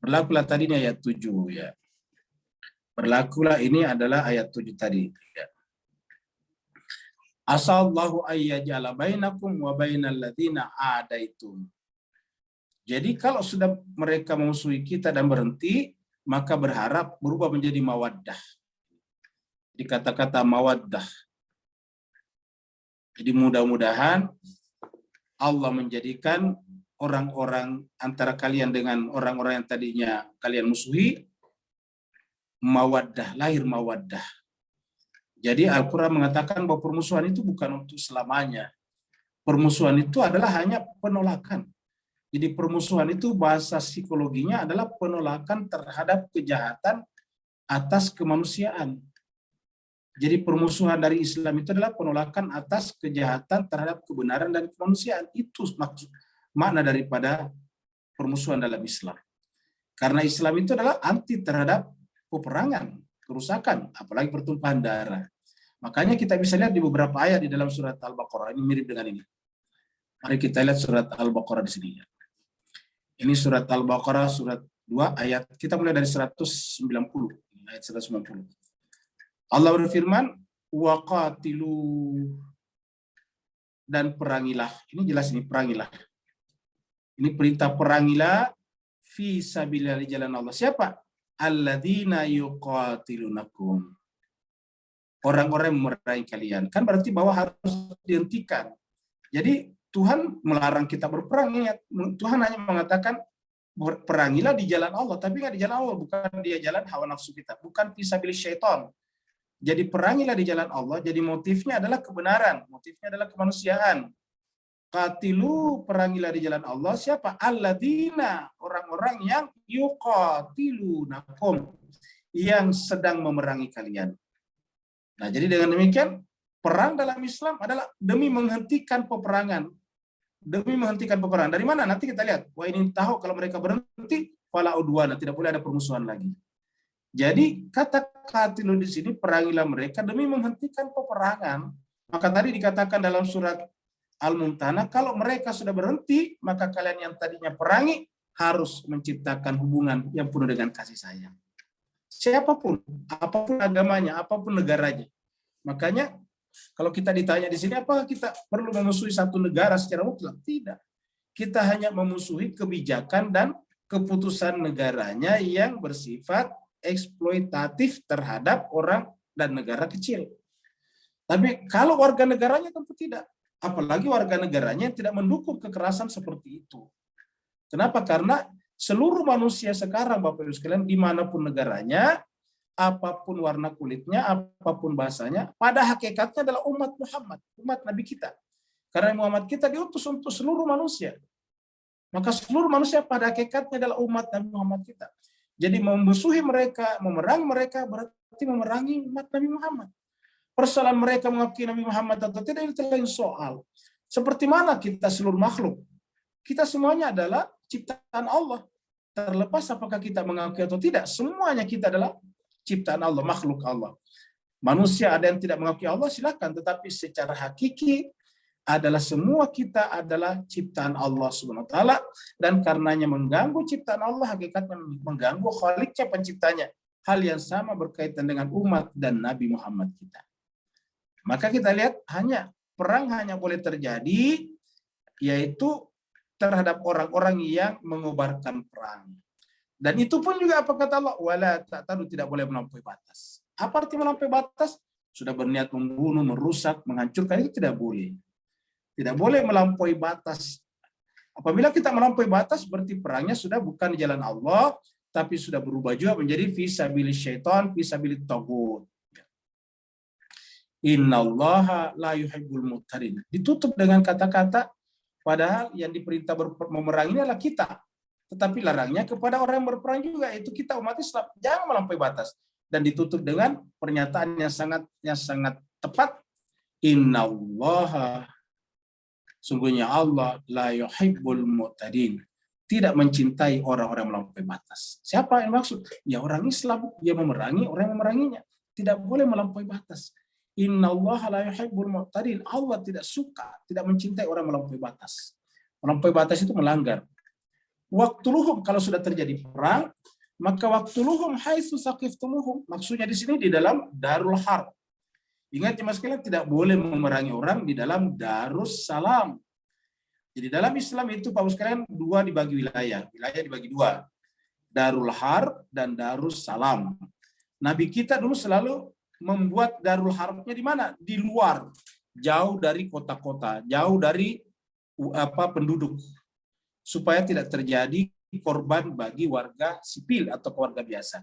Berlakulah tadi ini ayat 7 ya. Berlakulah ini adalah ayat 7 tadi ya. Asallahu ayyajala bainakum wa bainal ladzina adaitum. Jadi kalau sudah mereka memusuhi kita dan berhenti, maka berharap berubah menjadi mawaddah. Jadi kata-kata mawaddah. Jadi mudah-mudahan Allah menjadikan orang-orang antara kalian dengan orang-orang yang tadinya kalian musuhi, mawaddah, lahir mawaddah. Jadi Al-Quran mengatakan bahwa permusuhan itu bukan untuk selamanya. Permusuhan itu adalah hanya penolakan. Jadi permusuhan itu bahasa psikologinya adalah penolakan terhadap kejahatan atas kemanusiaan. Jadi permusuhan dari Islam itu adalah penolakan atas kejahatan terhadap kebenaran dan kemanusiaan. Itu maksud makna daripada permusuhan dalam Islam. Karena Islam itu adalah anti terhadap peperangan, kerusakan, apalagi pertumpahan darah. Makanya kita bisa lihat di beberapa ayat di dalam surat Al-Baqarah, ini mirip dengan ini. Mari kita lihat surat Al-Baqarah di sini. Ini surat Al-Baqarah surat 2 ayat, kita mulai dari 190, ayat 190. Allah berfirman, waqatilu, dan perangilah. Ini jelas ini perangilah. Ini perintah perangilah fi sabilillah, di jalan Allah. Siapa? Alladzina yuqatilunakum. Orang-orang yang memerangi kalian. Kan berarti bahwa harus dihentikan. Jadi Tuhan melarang kita berperang. Tuhan hanya mengatakan perangilah di jalan Allah, tapi nggak di jalan Allah, bukan di jalan hawa nafsu kita, bukan fisabilis syaitan. Jadi perangilah di jalan Allah, jadi motifnya adalah kebenaran, motifnya adalah kemanusiaan. Qatilu, perangilah di jalan Allah. Siapa? Alladzina, orang-orang yang yuqatilunakum, yang sedang memerangi kalian. Nah, jadi dengan demikian, perang dalam Islam adalah demi menghentikan peperangan. Demi menghentikan peperangan. Dari mana? Nanti kita lihat. Wah, ini tahu kalau mereka berhenti, fala udwana, tidak boleh ada permusuhan lagi. Jadi kata qatilu di sini, perangilah mereka demi menghentikan peperangan. Maka tadi dikatakan dalam surat Al-Mumtahanah, kalau mereka sudah berhenti, maka kalian yang tadinya perangi harus menciptakan hubungan yang penuh dengan kasih sayang. Siapapun, apapun agamanya, apapun negaranya. Makanya kalau kita ditanya di sini, apakah kita perlu memusuhi satu negara secara mutlak? Tidak. Kita hanya memusuhi kebijakan dan keputusan negaranya yang bersifat eksploitatif terhadap orang dan negara kecil. Tapi kalau warga negaranya tentu tidak. Apalagi warga negaranya yang tidak mendukung kekerasan seperti itu. Kenapa? Karena seluruh manusia sekarang, Bapak Ibu sekalian, dimanapun negaranya, apapun warna kulitnya, apapun bahasanya, pada hakikatnya adalah umat Muhammad, umat Nabi kita. Karena Muhammad kita diutus untuk seluruh manusia. Maka seluruh manusia pada hakikatnya adalah umat Nabi Muhammad kita. Jadi memusuhi mereka, memerangi mereka, berarti memerangi umat Nabi Muhammad. Persoalan mereka mengakui Nabi Muhammad atau tidak itu lain soal. Seperti mana kita seluruh makhluk? Kita semuanya adalah ciptaan Allah. Terlepas apakah kita mengakui atau tidak, semuanya kita adalah ciptaan Allah, makhluk Allah. Manusia ada yang tidak mengakui Allah, silakan. Tetapi secara hakiki adalah semua kita adalah ciptaan Allah Subhanahu wa taala, dan karenanya mengganggu ciptaan Allah hakikatnya mengganggu Khaliknya, penciptanya. Hal yang sama berkaitan dengan umat dan Nabi Muhammad kita. Maka kita lihat perang hanya boleh terjadi yaitu terhadap orang-orang yang mengobarkan perang. Dan itu pun juga apa kata Allah, wala ta'tadu, tidak boleh melampaui batas. Apa arti melampaui batas? Sudah berniat membunuh, merusak, menghancurkan, itu tidak boleh. Tidak boleh melampaui batas. Apabila kita melampaui batas, berarti perangnya sudah bukan di jalan Allah, tapi sudah berubah juga menjadi fisabilis syaitan, fisabilis tagut. Innallaha la yuhibbul mu'tadin. Ditutup dengan kata-kata, padahal yang diperintah memerangi ini adalah kita. Tetapi larangnya kepada orang yang berperang juga, yaitu kita umat Islam. Jangan melampaui batas. Dan ditutup dengan pernyataan yang sangat tepat. Innallaha, sungguhnya Allah, la yuhibbul mu'tadin, tidak mencintai orang-orang melampaui batas. Siapa yang maksud? Ya orang Islam, dia memerangi orang yang memeranginya. Tidak boleh melampaui batas. Innallaha la yuhibbul mu'tadin. Allah tidak suka, tidak mencintai orang melampaui batas. Melampaui batas itu melanggar. Waqtuluhum, kalau sudah terjadi perang, maka waqtuluhum haitsu saqiftumuhum. Maksudnya di sini di dalam darul harb. Ingat jemaah sekalian, tidak boleh memerangi orang di dalam darus salam. Jadi dalam Islam itu Pak sekalian dua dibagi wilayah. Wilayah dibagi dua. Darul harb dan darus salam. Nabi kita dulu selalu membuat darul harbnya di mana? Di luar, jauh dari kota-kota, jauh dari penduduk, supaya tidak terjadi korban bagi warga sipil atau warga biasa.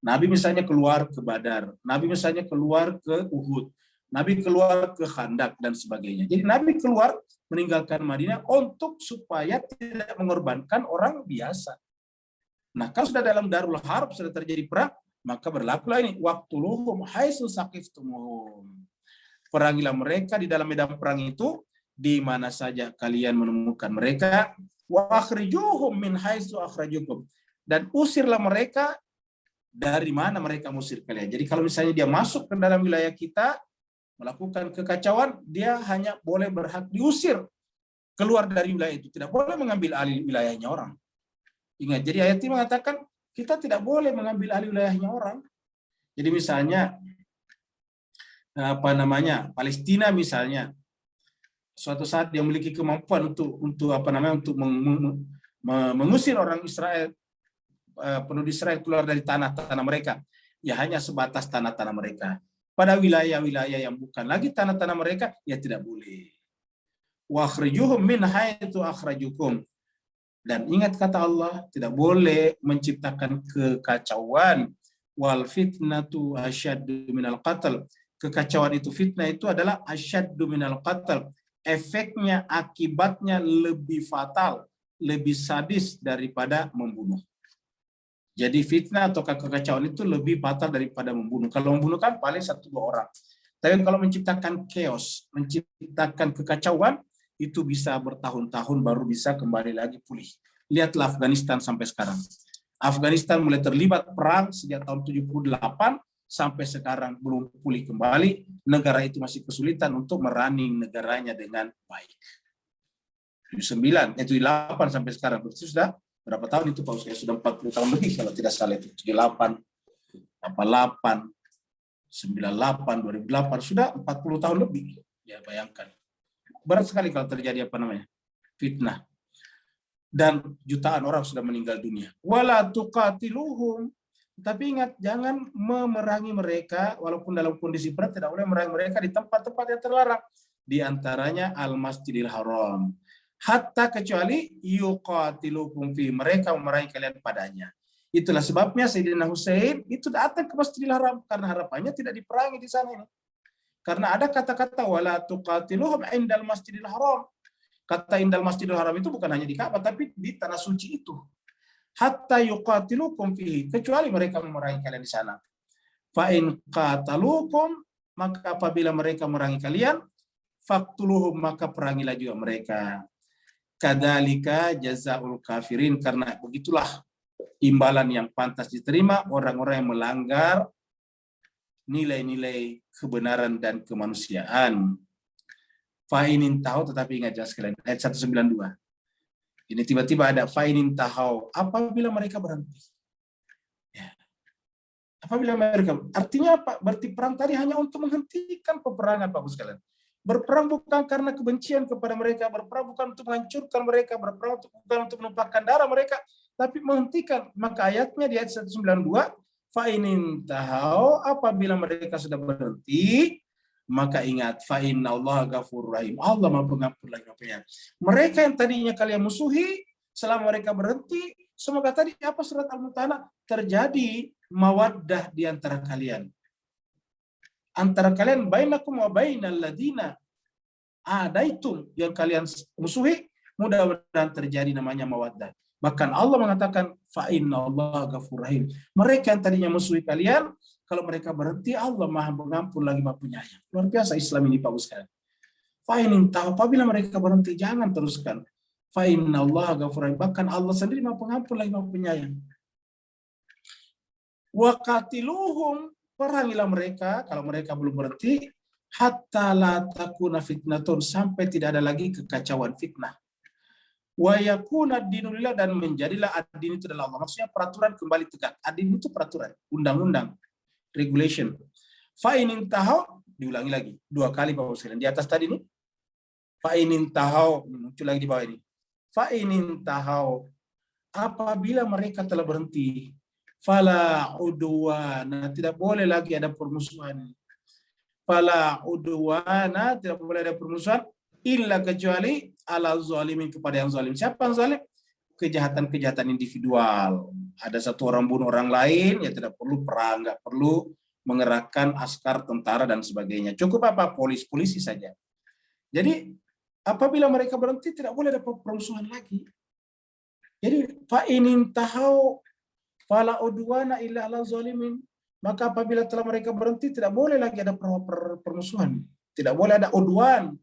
Nabi misalnya keluar ke Badar, Nabi misalnya keluar ke Uhud, Nabi keluar ke Khandak dan sebagainya. Jadi Nabi keluar meninggalkan Madinah untuk supaya tidak mengorbankan orang biasa. Nah, kalau sudah dalam darul harb, sudah terjadi perang, maka berlakulah ini, waqtuluhum haitsu saqiftumuhum. Perangilah mereka di dalam medan perang itu, di mana saja kalian menemukan mereka, wa akhrijuhum min haitsu akhrajukum. Dan usirlah mereka dari mana mereka musir kalian. Jadi kalau misalnya dia masuk ke dalam wilayah kita, melakukan kekacauan, dia hanya boleh berhak diusir keluar dari wilayah itu. Tidak boleh mengambil alih wilayahnya orang. Ingat, jadi ayat ini mengatakan, kita tidak boleh mengambil alih wilayahnya orang. Jadi misalnya Palestina misalnya, suatu saat dia memiliki kemampuan untuk mengusir orang Israel, penduduk Israel keluar dari tanah-tanah mereka. Ya hanya sebatas tanah-tanah mereka. Pada wilayah-wilayah yang bukan lagi tanah-tanah mereka, ya tidak boleh. Wa akhrijuhum min haitsu akhrajukum. Dan ingat kata Allah, tidak boleh menciptakan kekacauan. Wal fitnatu asyaddu minal qatl. Kekacauan itu, fitnah itu adalah asyaddu minal qatl. Efeknya, akibatnya lebih fatal, lebih sadis daripada membunuh. Jadi fitnah atau kekacauan itu lebih fatal daripada membunuh. Kalau membunuh kan paling 1-2 orang. Tapi kalau menciptakan chaos, menciptakan kekacauan, itu bisa bertahun-tahun baru bisa kembali lagi pulih. Lihatlah Afghanistan sampai sekarang. Afghanistan mulai terlibat perang sejak tahun 78 sampai sekarang belum pulih kembali. Negara itu masih kesulitan untuk merunning negaranya dengan baik. 78 sampai sekarang. Berarti sudah berapa tahun itu Pak Ustaz? Sudah 40 tahun lebih kalau tidak salah itu. 78, 88, 98, 2008, sudah 40 tahun lebih. Ya bayangkan. Berat sekali kalau terjadi fitnah. Dan jutaan orang sudah meninggal dunia. Wala tuqatiluhum Tapi ingat, jangan memerangi mereka, walaupun dalam kondisi perang tidak boleh memerangi mereka di tempat-tempat yang terlarang. Di antaranya Al-Masjidil Haram. Hatta kecuali yuqatilukum fi, mereka memerangi kalian padanya. Itulah sebabnya Sayyidina Husain itu datang ke Masjidil Haram, karena harapannya tidak diperangi di sana ini. Karena ada kata-kata wala tuqatiluhum indal Masjidil Haram. Kata indal Masjidil Haram itu bukan hanya di Ka'bah, tapi di tanah suci itu. Hatta yuqatilukum fihi, kecuali mereka memerangi kalian di sana. Fa in qatalukum, maka apabila mereka memerangi kalian, faqtuluhum, maka perangilah juga mereka. Kadzalika jazaul kafirin, karena begitulah imbalan yang pantas diterima orang-orang yang melanggar nilai-nilai kebenaran dan kemanusiaan. Fa'inin tahu, tetapi ingat jelas sekalian, ayat 192. Ini tiba-tiba ada fa'inin tahau, apabila mereka berhenti. Ya. Apabila mereka, artinya apa? Berarti perang tadi hanya untuk menghentikan peperangan, Bapak sekalian. Berperang bukan karena kebencian kepada mereka, berperang bukan untuk menghancurkan mereka, berperang bukan untuk menumpahkan darah mereka, tapi menghentikan. Maka ayatnya di ayat 192, fa'inin tahau, apabila mereka sudah berhenti, maka ingat, fa'innallaha ghafurur rahim, Allah Maha Pengampun lagi Maha Penyayang. Mereka yang tadinya kalian musuhi, selama mereka berhenti, semoga tadi apa surat Al-Mumtahanah, terjadi mawaddah di antara kalian. Antara kalian, bainakum wa bainal ladina adaitum, yang kalian musuhi, mudah-mudahan terjadi namanya mawaddah. Bahkan Allah mengatakan, fa'innallaha ghafurur rahim. Mereka yang tadinya musuhi kalian, kalau mereka berhenti, Allah Maha Pengampun lagi Maha Penyayang. Luar biasa Islam ini, Pak Ustaz. Fa'inin tahu, apabila mereka berhenti, jangan teruskan. Fa'innallaha ghafurur rahim. Bahkan Allah sendiri Maha Pengampun lagi Maha Penyayang. Wa qatiluhum, perangilah mereka kalau mereka belum berhenti, hatta la takuna fitnatun, sampai tidak ada lagi kekacauan fitnah. Wa yakuna dinulillah, dan menjadilah ad-din itu adalah Allah. Maksudnya peraturan kembali tegak. Ad-din itu peraturan, undang-undang, regulation. Fa'inin tahau, diulangi lagi 2 kali Bapak sekalian. Di atas tadi ini, fa'inin tahau, muncul lagi di bawah ini. Fa'inin tahau, apabila mereka telah berhenti, fala udwana, tidak boleh lagi ada permusuhan. Fala udwana, tidak boleh ada permusuhan, illa kecuali ala zalimin, kepada yang zalim. Siapa yang zalim? Kejahatan-kejahatan individual. Ada satu orang bunuh orang lain, ya tidak perlu perang, nggak perlu mengerahkan askar, tentara, dan sebagainya. Cukup apa? Polisi saja. Jadi, apabila mereka berhenti, tidak boleh ada permusuhan lagi. Jadi, fa'inin tahau fala udwana illa ala zalimin. Maka apabila telah mereka berhenti, tidak boleh lagi ada permusuhan. Tidak boleh ada udwan,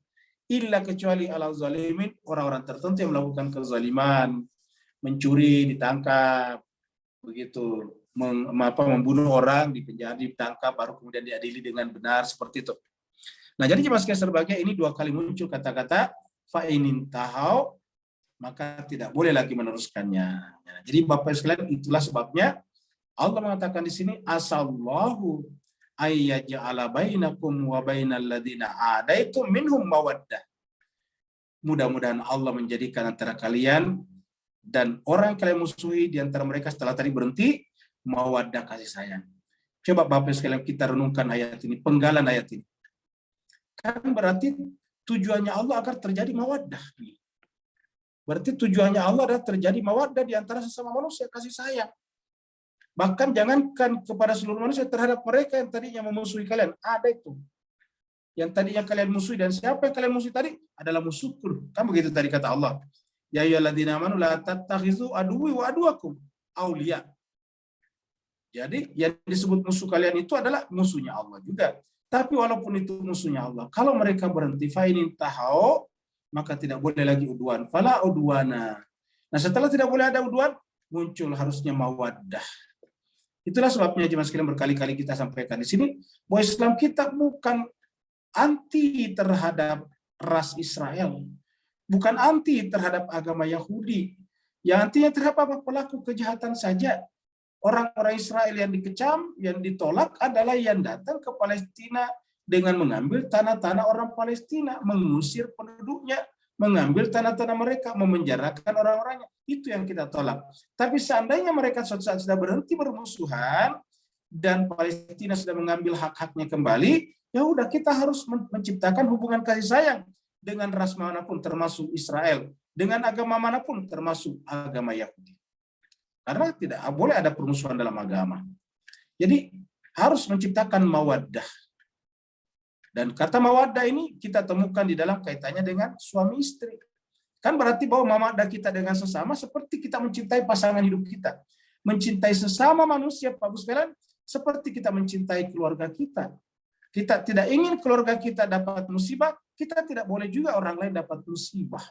illa kecuali ala zalimin, orang-orang tertentu yang melakukan kezaliman, mencuri, ditangkap, begitu, membunuh orang, dipenjara, ditangkap, baru kemudian diadili dengan benar, seperti itu. Nah, jadi jemaah sekalian berbahagia, ini 2 kali muncul kata-kata fa'inin tahau, maka tidak boleh lagi meneruskannya. Nah, jadi Bapak sekalian, itulah sebabnya Allah mengatakan di sini, asallahu ayyaj'ala bainakum wa bainal ladzina adaitum minhum mawaddah. Mudah-mudahan Allah menjadikan antara kalian dan orang yang kalian musuhi di antara mereka setelah tadi berhenti, mawaddah, kasih sayang. Coba Bapak sekalian kita renungkan ayat ini, penggalan ayat ini. Kan berarti tujuannya Allah agar terjadi mawaddah. Berarti tujuannya Allah adalah terjadi mawaddah di antara sesama manusia, kasih sayang. Bahkan jangankan kepada seluruh manusia, terhadap mereka yang tadinya memusuhi kalian. Ada itu. Yang tadinya kalian musuhi, dan siapa yang kalian musuhi tadi? Adalah musuhku. Kan begitu tadi kata Allah. Ya ayyuhalladzina amanu la tattakhizu aduwwi wa aduwakum auliya. Jadi yang disebut musuh kalian itu adalah musuhnya Allah juga. Tapi walaupun itu musuhnya Allah, kalau mereka berhenti, fa'inin tahau, maka tidak boleh lagi udwan. Fala udwana. Nah, setelah tidak boleh ada udwan, muncul harusnya mawaddah. Itulah sebabnya jemaah sekalian berkali-kali kita sampaikan di sini bahwa Islam kita bukan anti terhadap ras Israel, bukan anti terhadap agama Yahudi. Yang antinya terhadap pelaku kejahatan saja. Orang-orang Israel yang dikecam, yang ditolak adalah yang datang ke Palestina dengan mengambil tanah-tanah orang Palestina, mengusir penduduknya, mengambil tanah-tanah mereka, memenjarakan orang-orangnya. Itu yang kita tolak. Tapi seandainya mereka suatu saat sudah berhenti bermusuhan dan Palestina sudah mengambil hak-haknya kembali, ya udah kita harus menciptakan hubungan kasih sayang dengan ras manapun termasuk Israel, dengan agama manapun termasuk agama Yahudi. Karena tidak boleh ada permusuhan dalam agama. Jadi harus menciptakan mawaddah. Dan kata mawaddah ini kita temukan di dalam kaitannya dengan suami istri. Kan berarti bahwa mawaddah kita dengan sesama seperti kita mencintai pasangan hidup kita. Mencintai sesama manusia, Pak Bu sekalian, seperti kita mencintai keluarga kita. Kita tidak ingin keluarga kita dapat musibah, kita tidak boleh juga orang lain dapat musibah.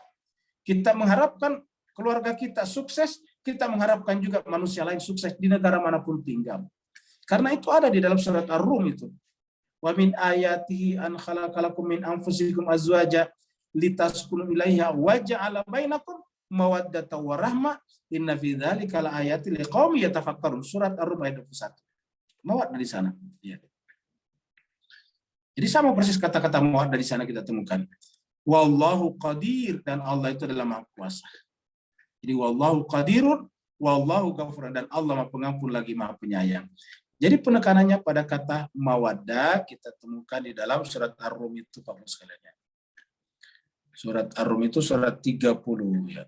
Kita mengharapkan keluarga kita sukses, kita mengharapkan juga manusia lain sukses di negara manapun tinggal. Karena itu ada di dalam surat Ar-Rum itu. Wa min ayatihi an khalaqalakum min anfusikum azwaja litaskunu ilaiha wa ja'ala bainakum mawaddatan wa rahmah inna fi dzalika laayatin liqaumin yatafakkarun. Surat Ar-Rum ayat 21. Mawaddah di sana. Ya. Jadi sama persis kata-kata mawaddah di sana kita temukan. Wallahu qadir, dan Allah itu adalah Maha Kuasa. Jadi wallahu qadirun, wallahu ghafurun, dan Allah Maha Pengampun lagi Maha Penyayang. Jadi penekanannya pada kata mawaddah kita temukan di dalam surat Ar-Rum itu, Pak sekalian. Surat Ar-Rum itu surat 30 ya.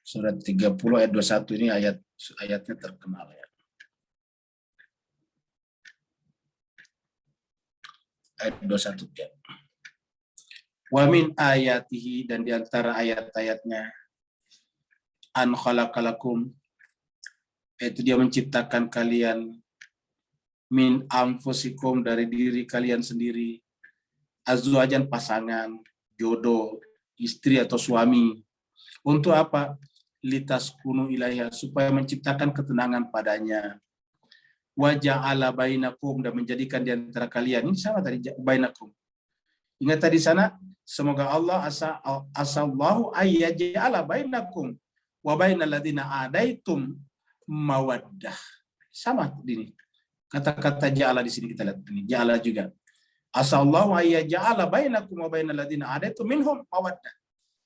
Surat 30 ayat 21 ini ayatnya terkenal ya. Ayat 21 ya. Wa min ayatihi, dan di antara ayat-ayatnya an khalaqalakum, yaitu dia menciptakan kalian min anfusikum, dari diri kalian sendiri, azwajan, pasangan, jodoh, istri atau suami. Untuk apa? Litaskunu ilaiha, supaya menciptakan ketenangan padanya. Wa ja'ala bainakum, dan menjadikan di antara kalian, ini sama tadi bainakum. Ingat tadi sana, semoga Allah asallahu ayyaja'ala bainakum wa bainal ladzina adaitum mawaddah. Sama ini. Kata-kata ja'ala di sini kita lihat ini. Ja'ala juga. Asallahu ayyaja'ala bainakum wa bainal ladzina adaitum minhum mawaddah.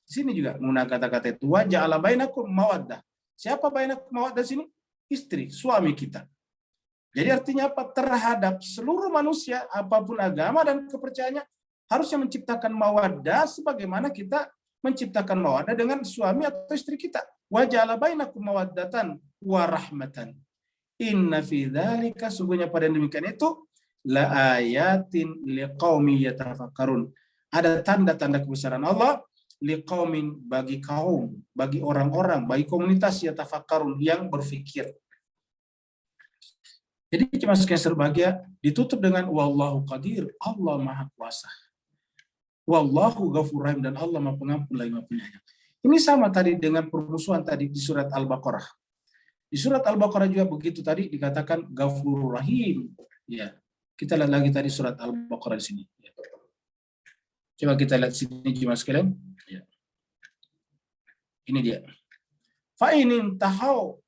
Di sini juga menggunakan kata-kata itu. Wa ja'ala bainakum mawaddah. Siapa bainakum mawaddah sini? Istri, suami kita. Jadi artinya apa? Terhadap seluruh manusia, apapun agama dan kepercayaannya, harusnya menciptakan mawaddah sebagaimana kita menciptakan mawaddah dengan suami atau istri kita. Wa ja'ala bainakum mawaddatan wa rahmatan. Inna fi dzalika, sungguhnya pada demikian itu, la ayatin liqaumi yatafakkarun. Ada tanda-tanda kebesaran Allah liqaumin, bagi kaum, bagi orang-orang, bagi komunitas yatafakkarun, yang berfikir. Jadi cuma sekian serbahagia ditutup dengan wallahu qadir, Allah Maha Kuasa. Wallahu ghafurur rahim, dan Allah Maha Pengampun lagi Maha Penyayang. Ini sama tadi dengan permusuhan tadi di surat Al-Baqarah. Di surat Al-Baqarah juga begitu tadi dikatakan Ghafurur Rahim. Ya, kita lihat lagi tadi surat Al-Baqarah di sini. Ya. Coba kita lihat sini cuma sekalian. Ya. Ini dia. Fa in tahu,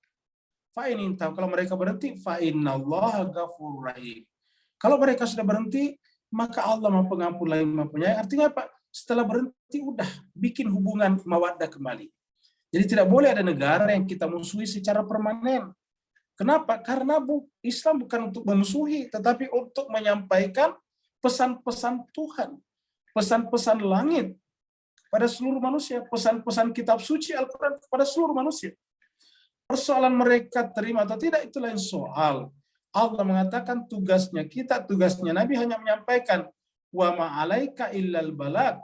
kalau mereka berhenti, fa innallaha ghafurur rahim. Kalau mereka sudah berhenti, maka Allah Maha Pengampun lagi Maha Penyayang. Artinya apa? Setelah berhenti udah bikin hubungan mawaddah kembali. Jadi tidak boleh ada negara yang kita musuhi secara permanen. Kenapa? Karena Islam bukan untuk memusuhi, tetapi untuk menyampaikan pesan-pesan Tuhan, pesan-pesan langit pada seluruh manusia, pesan-pesan kitab suci Al-Quran kepada seluruh manusia. Persoalan mereka terima atau tidak itu lain soal. Allah mengatakan tugasnya kita, tugasnya Nabi hanya menyampaikan, wa ma'alaika illal balag.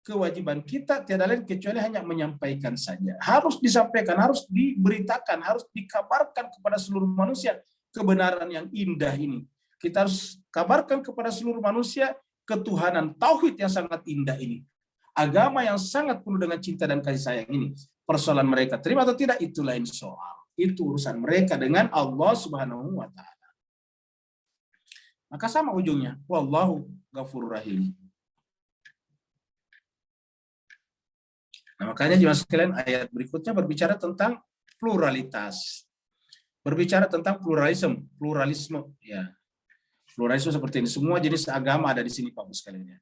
Kewajiban kita tiada lain kecuali hanya menyampaikan saja. Harus disampaikan, harus diberitakan, harus dikabarkan kepada seluruh manusia kebenaran yang indah ini. Kita harus kabarkan kepada seluruh manusia ketuhanan tauhid yang sangat indah ini. Agama yang sangat penuh dengan cinta dan kasih sayang ini. Persoalan mereka terima atau tidak itu lain soal. Itu urusan mereka dengan Allah Subhanahu wa taala. Maka sama ujungnya, wallahu ghafurur rahim. Nah, makanya jemaah sekalian, ayat berikutnya berbicara tentang pluralitas. Berbicara tentang pluralisme, ya. Pluralisme seperti ini. Semua jenis agama ada di sini Pak sekalian.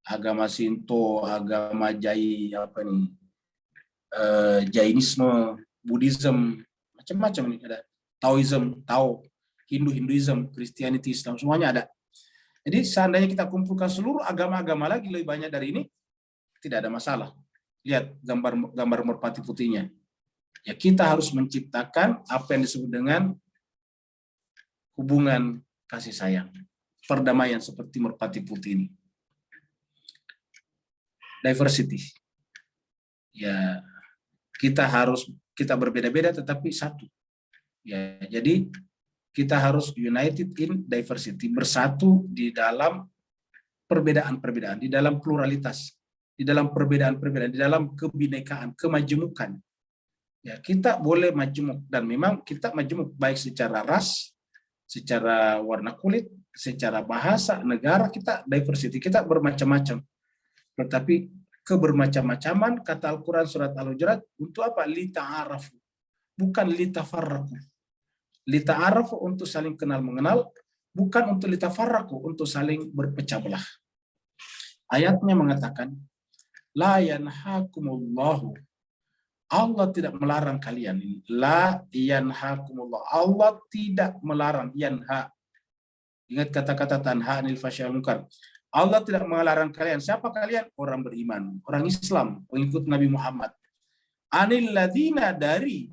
Agama Shinto, agama Jainisme, Buddhism, macam-macam ini ada. Taoism, Hinduism, Christianity, Islam, semuanya ada. Jadi seandainya kita kumpulkan seluruh agama-agama lagi lebih banyak dari ini, tidak ada masalah. Lihat gambar merpati putihnya. Ya kita harus menciptakan apa yang disebut dengan hubungan kasih sayang, perdamaian seperti merpati putih ini. Diversity. Ya, kita berbeda-beda tetapi satu. Ya, jadi kita harus united in diversity, bersatu di dalam perbedaan-perbedaan, di dalam pluralitas, di dalam perbedaan-perbedaan, di dalam kebinekaan, kemajemukan. Ya, kita boleh majemuk dan memang kita majemuk baik secara ras, secara warna kulit, secara bahasa, negara, kita diversity, kita bermacam-macam. Tetapi kebermacam-macaman kata Al-Quran surat Al-Hujurat untuk apa? Lita'arafu, bukan litafarraku. Lita'arafu untuk saling kenal mengenal, bukan untuk litafarraku untuk saling berpecah belah. Ayatnya mengatakan, la yanhakumullahu, Allah tidak melarang kalian. La yanhakumullah, Allah tidak melarang. Yanha, ingat kata-kata tanha anil fahsya'i wal munkar. Allah tidak melarang kalian. Siapa kalian? Orang beriman, orang Islam, pengikut Nabi Muhammad. Anil ladina, dari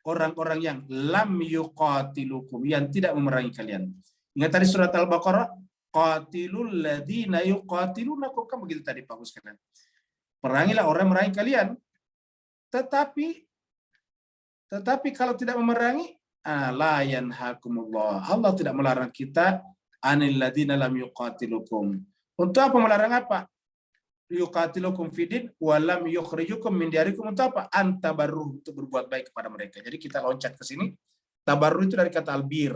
orang-orang yang lam yuqatilukum, yang tidak memerangi kalian. Ingat tadi surat Al-Baqarah, qatilul ladina yuqatilunakum, kan begitu tadi Pak Gus kalian. Perangilah orang memerangi kalian. Tetapi kalau tidak memerangi, la yanhakumullah, Allah tidak melarang kita. Anil ladina lam yuqatilukum. Untuk apa melarang apa? Yuqatilukum fidin wa lam yukhrijukum min diyarikum. Untuk apa? Antabarru, untuk berbuat baik kepada mereka. Jadi kita loncat ke sini. Tabarru itu dari kata albir.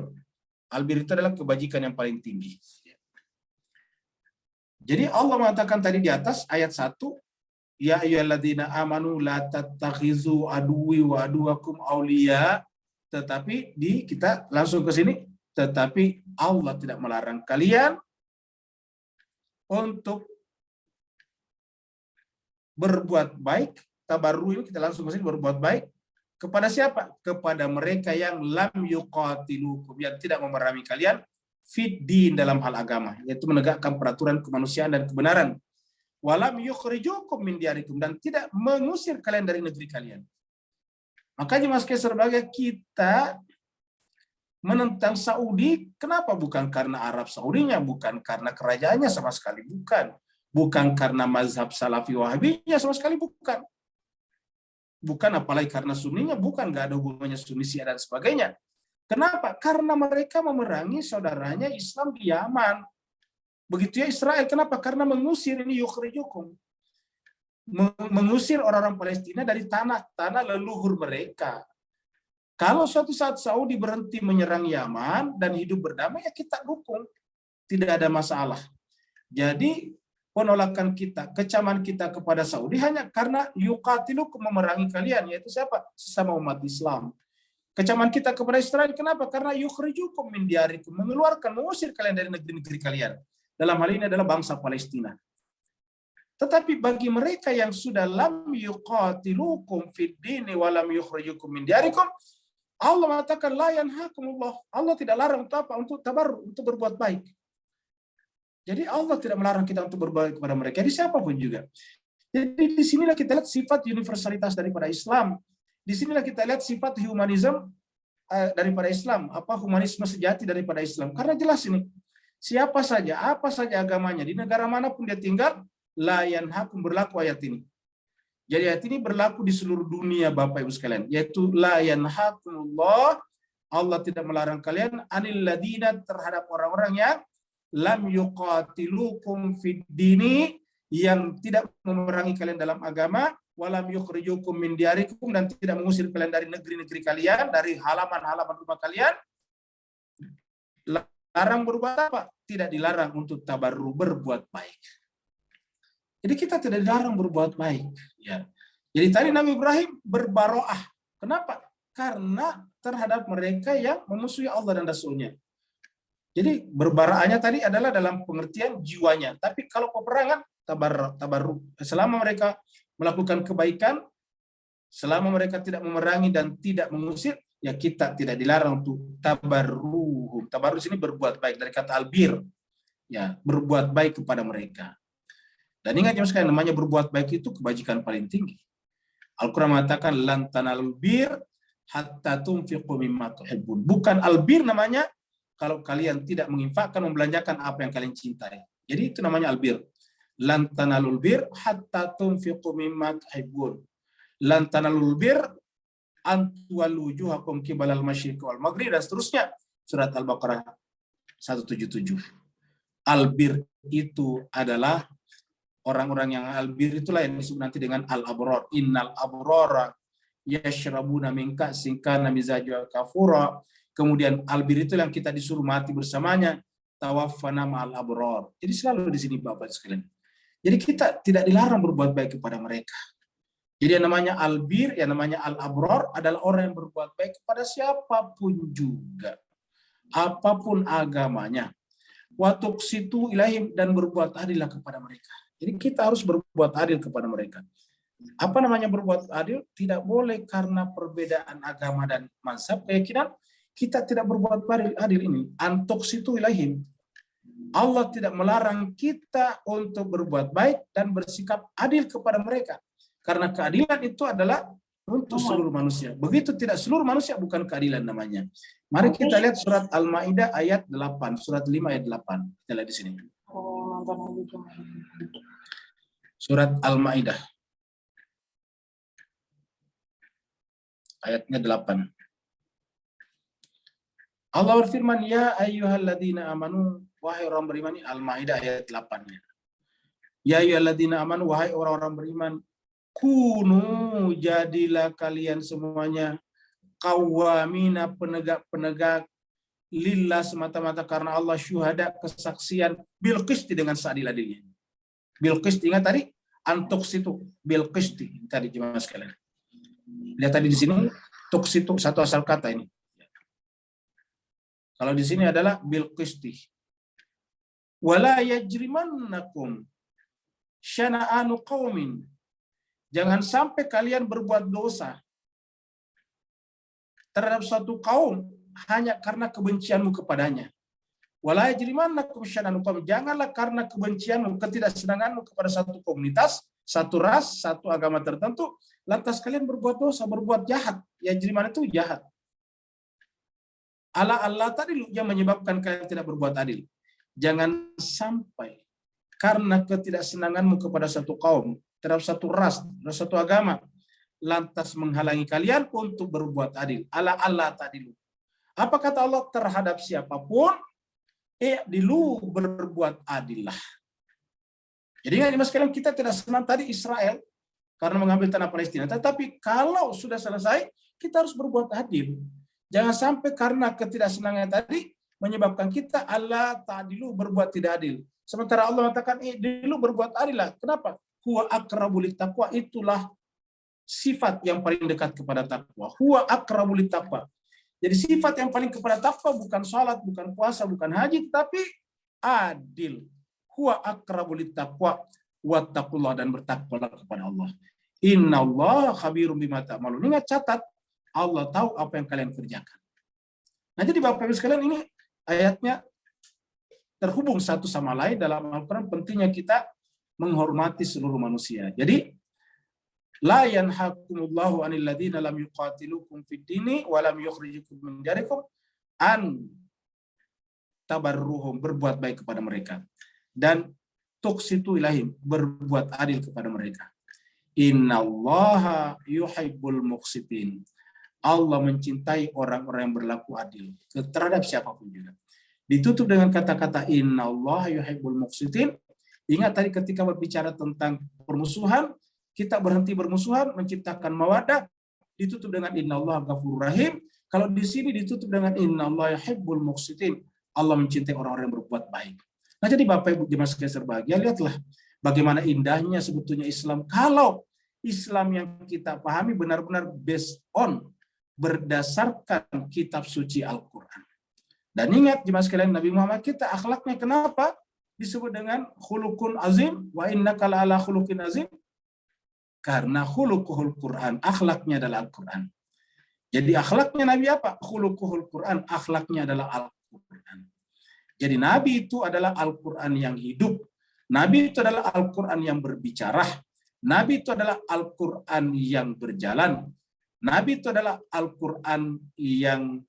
Albir itu adalah kebajikan yang paling tinggi. Jadi Allah mengatakan tadi di atas ayat 1, ya ayyuhalladzina amanu la tattakhizu aduwwi wa aduwakum auliya. Tetapi kita langsung ke sini. Tetapi Allah tidak melarang kalian untuk berbuat baik. Tabarru ini kita langsung ke sini, berbuat baik kepada siapa? Kepada mereka yang lam yuqatilukum, yang tidak memerangi kalian fid din, dalam hal agama, yaitu menegakkan peraturan kemanusiaan dan kebenaran. Walam yukhrijukum min diyarikum, dan tidak mengusir kalian dari negeri kalian. Makanya Mas Keser, sebagai kita menentang Saudi, kenapa? Bukan karena Arab Saudinya, bukan karena kerajaannya, sama sekali bukan karena mazhab Salafi Wahabinya, sama sekali bukan, apalagi karena Sunninya, bukan, nggak ada hubungannya Sunni Syiah dan sebagainya. Kenapa? Karena mereka memerangi saudaranya Islam di Yaman. Begitu ya Israel, kenapa? Karena mengusir, ini yukhrijukum, mengusir orang-orang Palestina dari tanah leluhur mereka. Kalau suatu saat Saudi berhenti menyerang Yaman dan hidup berdamai, ya kita dukung. Tidak ada masalah. Jadi penolakan kita, kecaman kita kepada Saudi hanya karena yuqatilukum, memerangi kalian, yaitu siapa? Sesama umat Islam. Kecaman kita kepada Israel, kenapa? Karena yukhrijukum min diyarikum, mengusir kalian dari negeri-negeri kalian. Dalam hal ini adalah bangsa Palestina. Tetapi bagi mereka yang sudah lam yuqatilukum fid dini wa lam yukhrijukum min diyarikum, Allah mengatakan la yanhakumullah, Allah tidak larang untuk apa? Untuk tabarru, untuk berbuat baik. Jadi Allah tidak melarang kita untuk berbuat kepada mereka, jadi siapapun juga. Jadi disinilah kita lihat sifat universalitas daripada Islam. Disinilah kita lihat sifat humanisme daripada Islam, humanisme sejati daripada Islam. Karena jelas ini, siapa saja, apa saja agamanya, di negara manapun dia tinggal, la yanhakum, berlaku ayat ini. Jadi ayat ini berlaku di seluruh dunia Bapak Ibu sekalian, yaitu la yanhakumullah, Allah tidak melarang kalian, anil ladina, terhadap orang-orang yang lam yuqatilukum fid dini, yang tidak memerangi kalian dalam agama, walam yukhrijukum min diyarikum, dan tidak mengusir kalian dari negeri-negeri kalian, dari halaman-halaman rumah kalian. Larang berbuat apa? Tidak dilarang untuk tabarru, berbuat baik. Jadi kita tidak dilarang berbuat baik. Ya. Jadi tadi Nabi Ibrahim berbaroah. Kenapa? Karena terhadap mereka yang memusuhi Allah dan Rasulnya. Jadi berbaraahnya tadi adalah dalam pengertian jiwanya. Tapi kalau peperangan, tabarruk. Selama mereka melakukan kebaikan, selama mereka tidak memerangi dan tidak mengusir, ya kita tidak dilarang untuk tabarruhum. Tabarruh ini berbuat baik, dari kata albir. Ya, berbuat baik kepada mereka. Dan ingat ya sekalian, namanya berbuat baik itu kebajikan paling tinggi. Al-Quran mengatakan lan tanalul bir hatta tunfiqu mimma tuhibbun. Bukan albir namanya kalau kalian tidak menginfakkan, membelanjakan apa yang kalian cintai. Jadi itu namanya albir. Lan tanalul bir hatta tunfiqu mimma tuhibbun. Lan tanalul bir an tuwallu wujuhakum qibalal masyriqi wal maghrib, dan seterusnya. Surat Al-Baqarah 177. Albir itu adalah orang-orang yang albir, itulah yang disebut nanti dengan al-abror. Innal abrora yashrabuna min ka'sin kana mizajuha kafura. Kemudian albir itu yang kita disuruh mati bersamanya. Tawaffana ma'al abror. Jadi selalu di sini Bapak sekalian. Jadi kita tidak dilarang berbuat baik kepada mereka. Jadi yang namanya albir, yang namanya al-abror adalah orang yang berbuat baik kepada siapapun juga. Apapun agamanya. Wa tuqsitu ilaihim, dan berbuat adillah kepada mereka. Jadi kita harus berbuat adil kepada mereka. Apa namanya berbuat adil? Tidak boleh karena perbedaan agama dan mazhab, keyakinan, kita tidak berbuat adil ini. Antuqsitu ilaihim. Allah tidak melarang kita untuk berbuat baik dan bersikap adil kepada mereka. Karena keadilan itu adalah untuk seluruh manusia. Begitu tidak seluruh manusia, bukan keadilan namanya. Mari kita lihat surat Al-Maidah ayat 8. Surat 5 ayat 8. Kita lihat di sini. Surat Al-Maidah ayatnya 8. Allah berfirman, ya ayyuhalladzina amanu, wahai orang beriman. Al-Maidah ayat 8. Ya ayyuhalladzina amanu, wahai orang-orang beriman, kunu, jadilah kalian semuanya qawwamina, penegak-penegak, lillah, semata-mata karena Allah, syuhada, kesaksian, bil qisti, dengan seadil-adilnya. Bil qisti, ingat tadi antuqsitu bil qisti tadi jemaah sekalian. Lihat tadi di sini tuqsitu satu asal kata ini. Kalau di sini adalah bil qisti. Wala yajrimannakum syana'anu qaumin. Jangan sampai kalian berbuat dosa terhadap suatu kaum hanya karena kebencianmu kepadanya. Wala yajrimannakum syana'anu qaumin. Janganlah karena kebencianmu, ketidaksenanganmu kepada satu komunitas, satu ras, satu agama tertentu, lantas kalian berbuat dosa, berbuat jahat. Yajriman itu jahat. Allah tadi yang menyebabkan kalian tidak berbuat adil. Jangan sampai karena ketidaksenanganmu kepada satu kaum, terhadap satu ras, terhadap satu agama, lantas menghalangi kalian untuk berbuat adil. Allah tadi. Apa kata Allah terhadap siapapun? Dilu berbuat adil lah. Jadi ingat mas sekalian, kita tidak senang tadi Israel karena mengambil tanah Palestina. Tetapi kalau sudah selesai, kita harus berbuat adil. Jangan sampai karena ketidaksenangan tadi menyebabkan kita Allah ta'dilu, berbuat tidak adil. Sementara Allah mengatakan dulu berbuat adil lah. Kenapa? Huwa aqrabu littaqwa, itulah sifat yang paling dekat kepada takwa. Huwa aqrabu littaqwa. Jadi sifat yang paling kepada takwa bukan salat, bukan puasa, bukan haji, tapi adil. Huwa aqrabu littaqwa wattaqullah, dan bertakwalah kepada Allah. Innallaha khabirum bima ta'malun. Ingat, catat, Allah tahu apa yang kalian kerjakan. Nah, jadi Bapak Ibu sekalian, ini ayatnya terhubung satu sama lain dalam Al-Quran. Pentingnya kita menghormati seluruh manusia. Jadi, la yanhakumullahu anil ladzina lam yuqatilukum fid dini wa lam yukhrijukum min diyarikum an tabarruhum, berbuat baik kepada mereka, dan tuqsitu ilahim, berbuat adil kepada mereka. Innallaha yuhibbul muqsitin. Allah mencintai orang-orang yang berlaku adil terhadap siapapun juga. Ditutup dengan kata-kata innallaha yuhibbul muqsitin. Ingat tadi ketika berbicara tentang permusuhan, kita berhenti bermusuhan, menciptakan mawaddah, ditutup dengan innallaha ghafurur rahim. Kalau di sini ditutup dengan innallaha yuhibbul muqsitin. Allah mencintai orang-orang yang berbuat baik. Nah, jadi Bapak Ibu jemaah sekalian berbahagia, lihatlah bagaimana indahnya sebetulnya Islam. Kalau Islam yang kita pahami benar-benar based on, berdasarkan kitab suci Al-Quran. Dan ingat jemaah sekalian, Nabi Muhammad kita akhlaknya kenapa disebut dengan khuluqun azim wa innaka la'ala khuluqin azim? Karena khuluquhul Quran, akhlaknya adalah Al-Quran. Jadi akhlaknya Nabi apa? Khuluquhul Quran, akhlaknya adalah Al-Quran. Jadi Nabi itu adalah Al-Quran yang hidup. Nabi itu adalah Al-Quran yang berbicara. Nabi itu adalah Al-Quran yang berjalan. Nabi itu adalah Al-Quran yang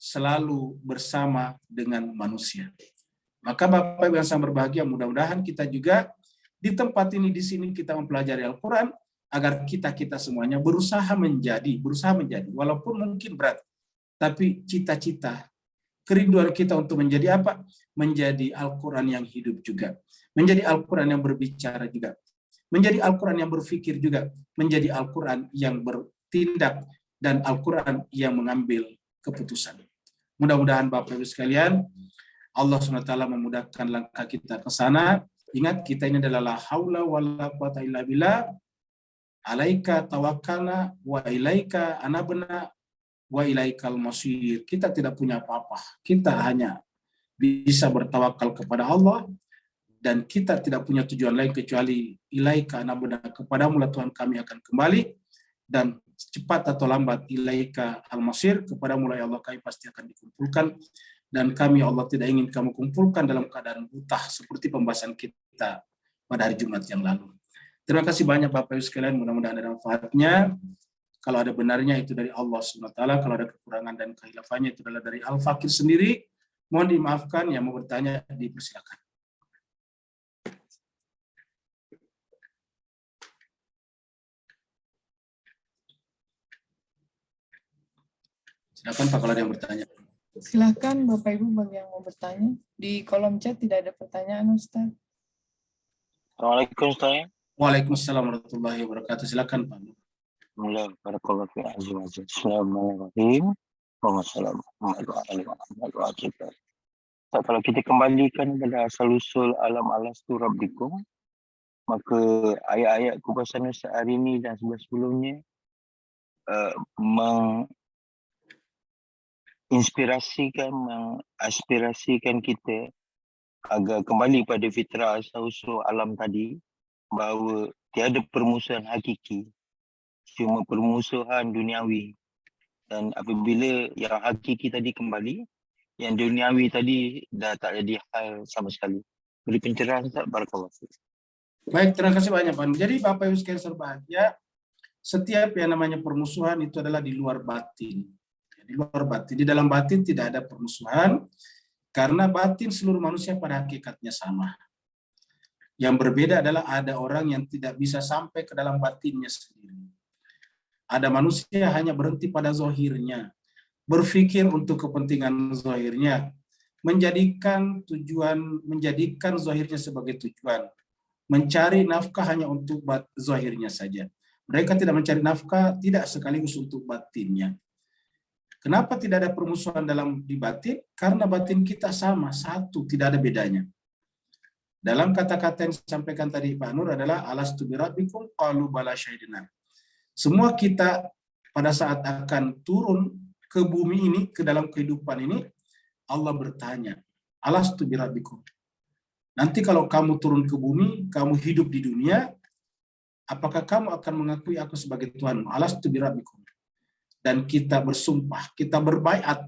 selalu bersama dengan manusia. Maka Bapak Ibu yang sangat berbahagia, mudah-mudahan kita juga di tempat ini, di sini kita mempelajari Al-Quran agar kita semuanya berusaha menjadi, walaupun mungkin berat, tapi cita-cita, kerinduan kita untuk menjadi apa? Menjadi Al-Quran yang hidup juga, menjadi Al-Quran yang berbicara juga, menjadi Al-Quran yang berpikir juga, menjadi Al-Quran yang bertindak, dan Al-Quran yang mengambil keputusan. Mudah-mudahan Bapak Ibu sekalian, Allah SWT memudahkan langkah kita ke sana. Ingat, kita ini adalah la haula wala quwata illa billah, alaika tawakkalna wa ilaika anabna wa ilaikal masir. Kita tidak punya apa-apa. Kita hanya bisa bertawakal kepada Allah, dan kita tidak punya tujuan lain kecuali ilaika anabna, kepadamu lah Tuhan kami akan kembali, dan cepat atau lambat ilaika al-masir, kepadamu lah ya Allah kami pasti akan dikumpulkan, dan kami Allah tidak ingin kamu kumpulkan dalam keadaan buta seperti pembahasan kita pada hari Jumat yang lalu. Terima kasih banyak Bapak Ibu sekalian, mudah-mudahan ada manfaatnya. Kalau ada benarnya itu dari Allah SWT, kalau ada kekurangan dan kehilafannya itu adalah dari Al-Fakir sendiri. Mohon dimaafkan, yang mau bertanya dipersilakan. Silakan Pak kalau ada yang bertanya.
Silakan Bapak Ibu bagi yang mau bertanya. Di kolom chat tidak ada pertanyaan, Ustaz.
Assalamualaikum Ustaz.
Waalaikumsalam warahmatullahi wabarakatuh. Silakan Pak.
Bismillahirrahmanirrahim. Kalau kita kembalikan pada asal-usul alam alastu rabbikum, maka ayat-ayat kupasan Ustaz hari ini dan sebelum-sebelumnya mengaspirasikan kita agar kembali pada fitrah asal-usul alam tadi, bahawa tiada permusuhan hakiki, cuma permusuhan duniawi. Dan apabila yang hakiki tadi kembali, yang duniawi tadi dah tak jadi hal sama sekali. Beri pencerahan Ustaz, barakallahu fiik.
Baik, terima kasih banyak Pak. Jadi Bapak Ibu sekalian berbahagia, setiap yang namanya permusuhan itu adalah di luar batin. Di luar batin, di dalam batin tidak ada permusuhan, karena batin seluruh manusia pada hakikatnya sama. Yang berbeda adalah ada orang yang tidak bisa sampai ke dalam batinnya sendiri. Ada manusia hanya berhenti pada zahirnya, berpikir untuk kepentingan zahirnya, menjadikan zahirnya sebagai tujuan, mencari nafkah hanya untuk zahirnya saja. Mereka tidak mencari nafkah, tidak sekaligus untuk batinnya. Kenapa tidak ada permusuhan di batin? Karena batin kita sama, satu, tidak ada bedanya. Dalam kata-kata yang disampaikan tadi Pak Nur adalah alastu birabbikum qalu bala syahidna. Semua kita pada saat akan turun ke bumi ini, ke dalam kehidupan ini, Allah bertanya, alastu birabbikum. Nanti kalau kamu turun ke bumi, kamu hidup di dunia, apakah kamu akan mengakui aku sebagai Tuhan? Alastu birabbikum. Dan kita bersumpah, kita berbaiat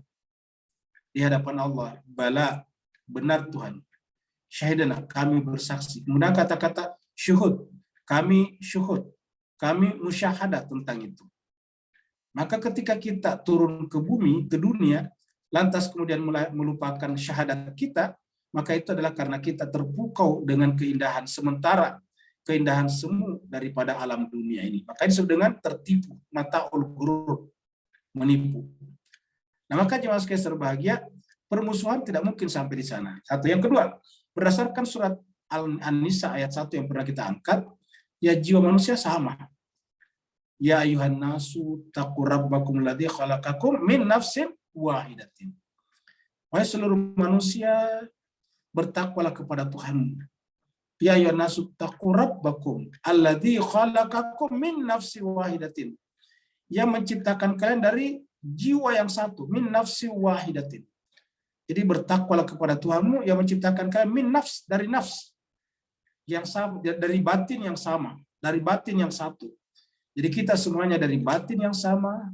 di hadapan Allah. Bala, benar Tuhan. Syahidana, kami bersaksi. Kemudian kata-kata syuhud, kami syuhud, kami musyahadah tentang itu. Maka ketika kita turun ke bumi, ke dunia, lantas kemudian melupakan syahadat kita, maka itu adalah karena kita terpukau dengan keindahan sementara, keindahan semu daripada alam dunia ini. Maka disebut dengan tertipu, mataul ghurur, menipu. Nah, maka jemaah sekalian berbahagia, permusuhan tidak mungkin sampai di sana. Satu. Yang kedua, berdasarkan surat An-Nisa ayat 1 yang pernah kita angkat, ya jiwa manusia sama. Ya ayuhan nasu taqu rabbakum alladzi khalaqakum min nafsin wahidatin. Wahai seluruh manusia, bertakwalah kepada Tuhanmu. Ya ayuhan nasu taqu rabbakum alladzi khalaqakum min nafsin wahidatin. Yang menciptakan kalian dari jiwa yang satu, min nafsi wahidatin. Jadi bertakwalah kepada Tuhanmu yang menciptakan kalian min nafs, dari nafs yang sama, dari batin yang sama, dari batin yang satu. Jadi kita semuanya dari batin yang sama,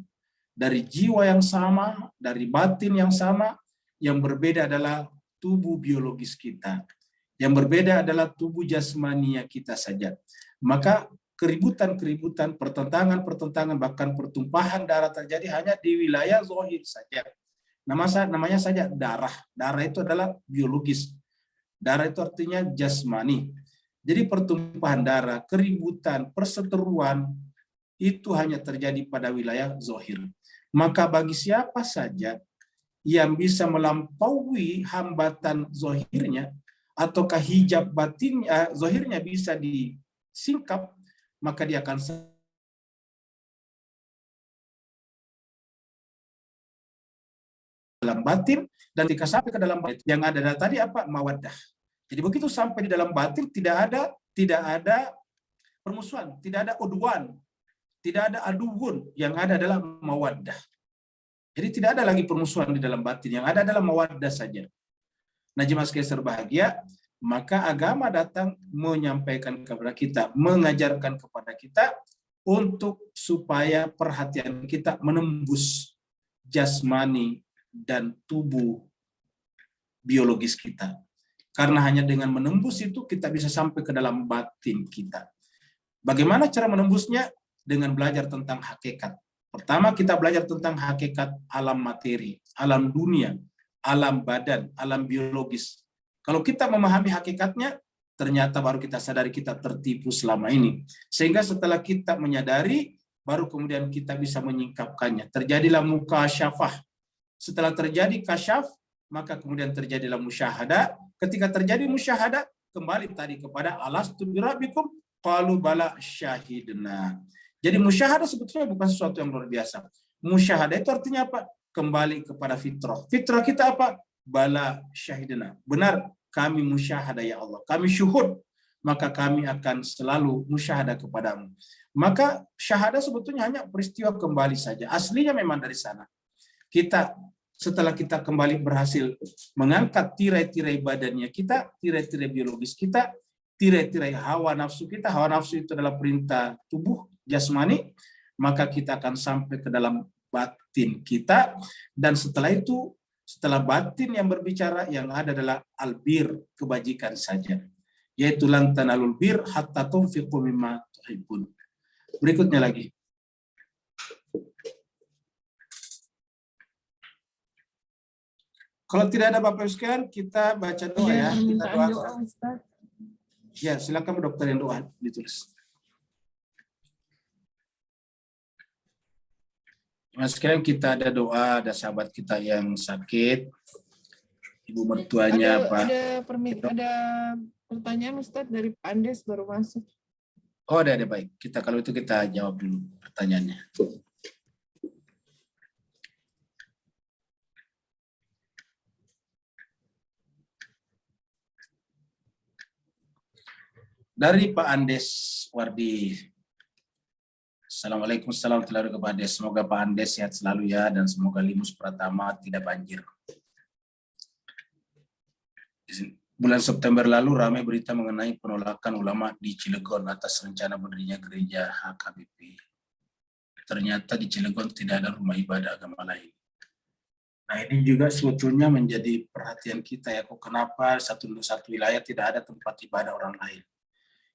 dari jiwa yang sama, dari batin yang sama. Yang berbeda adalah tubuh biologis kita. Yang berbeda adalah tubuh jasmania kita saja. Maka keributan-keributan, pertentangan-pertentangan, bahkan pertumpahan darah terjadi hanya di wilayah zahir saja. Namanya saja darah. Darah itu adalah biologis. Darah itu artinya jasmani. Jadi pertumpahan darah, keributan, perseteruan, itu hanya terjadi pada wilayah zahir. Maka bagi siapa saja yang bisa melampaui hambatan zahirnya, ataukah hijab batinnya, zahirnya bisa disingkap, maka dia akan dalam batin, dan ketika sampai ke dalam batin yang ada tadi apa? Mawaddah. Jadi begitu sampai di dalam batin tidak ada permusuhan, tidak ada udwan, tidak ada aduun, yang ada adalah mawaddah. Jadi tidak ada lagi permusuhan di dalam batin, yang ada adalah mawaddah saja. Nah, jemaah sekalian berbahagia, maka agama datang menyampaikan kepada kita, mengajarkan kepada kita untuk supaya perhatian kita menembus jasmani dan tubuh biologis kita. Karena hanya dengan menembus itu kita bisa sampai ke dalam batin kita. Bagaimana cara menembusnya? Dengan belajar tentang hakikat. Pertama kita belajar tentang hakikat alam materi, alam dunia, alam badan, alam biologis. Kalau kita memahami hakikatnya, ternyata baru kita sadari kita tertipu selama ini. Sehingga setelah kita menyadari, baru kemudian kita bisa menyingkapkannya. Terjadilah mukasyafah. Setelah terjadi kasyaf, maka kemudian terjadilah musyahadah. Ketika terjadi musyahadah, kembali tadi kepada alastu birabbikum, qalu bala syahidna. Jadi musyahadah sebetulnya bukan sesuatu yang luar biasa. Musyahadah itu artinya apa? Kembali kepada fitrah. Fitrah kita apa? Bala syahidna. Benar, kami musyahadah ya Allah. Kami syuhud, maka kami akan selalu musyahadah kepadamu. Maka syahadah sebetulnya hanya peristiwa kembali saja. Aslinya memang dari sana. Setelah kita kembali berhasil mengangkat tirai-tirai badannya kita, tirai-tirai biologis kita, tirai-tirai hawa nafsu kita. Hawa nafsu itu adalah perintah tubuh jasmani, maka kita akan sampai ke dalam batin kita, dan setelah itu, setelah batin yang berbicara, yang ada adalah albir, kebajikan saja, yaitu lan tanalul bir hatta tunfiqu mimma tuhibbun. Berikutnya lagi. Kalau tidak ada Bapak sekalian, kita baca doa ya. Kita doa. Ya, silakan dokter yang doa ditulis. Mas sekalian, kita ada doa, ada sahabat kita yang sakit, ibu mertuanya Pak.
Ada pertanyaan Ustadz dari Pak Andes baru masuk.
Oh, ada baik. Kalau itu kita jawab dulu pertanyaannya. Dari Pak Andes Wardi. Assalamualaikum warahmatullahi wabarakatuh. Semoga Pak Andes sehat selalu ya, dan semoga Limus Pratama tidak banjir. Bulan September lalu ramai berita mengenai penolakan ulama di Cilegon atas rencana berdirinya gereja HKBP. Ternyata di Cilegon tidak ada rumah ibadah agama lain. Nah, ini juga sebetulnya menjadi perhatian kita ya, kok kenapa satu wilayah tidak ada tempat ibadah orang lain.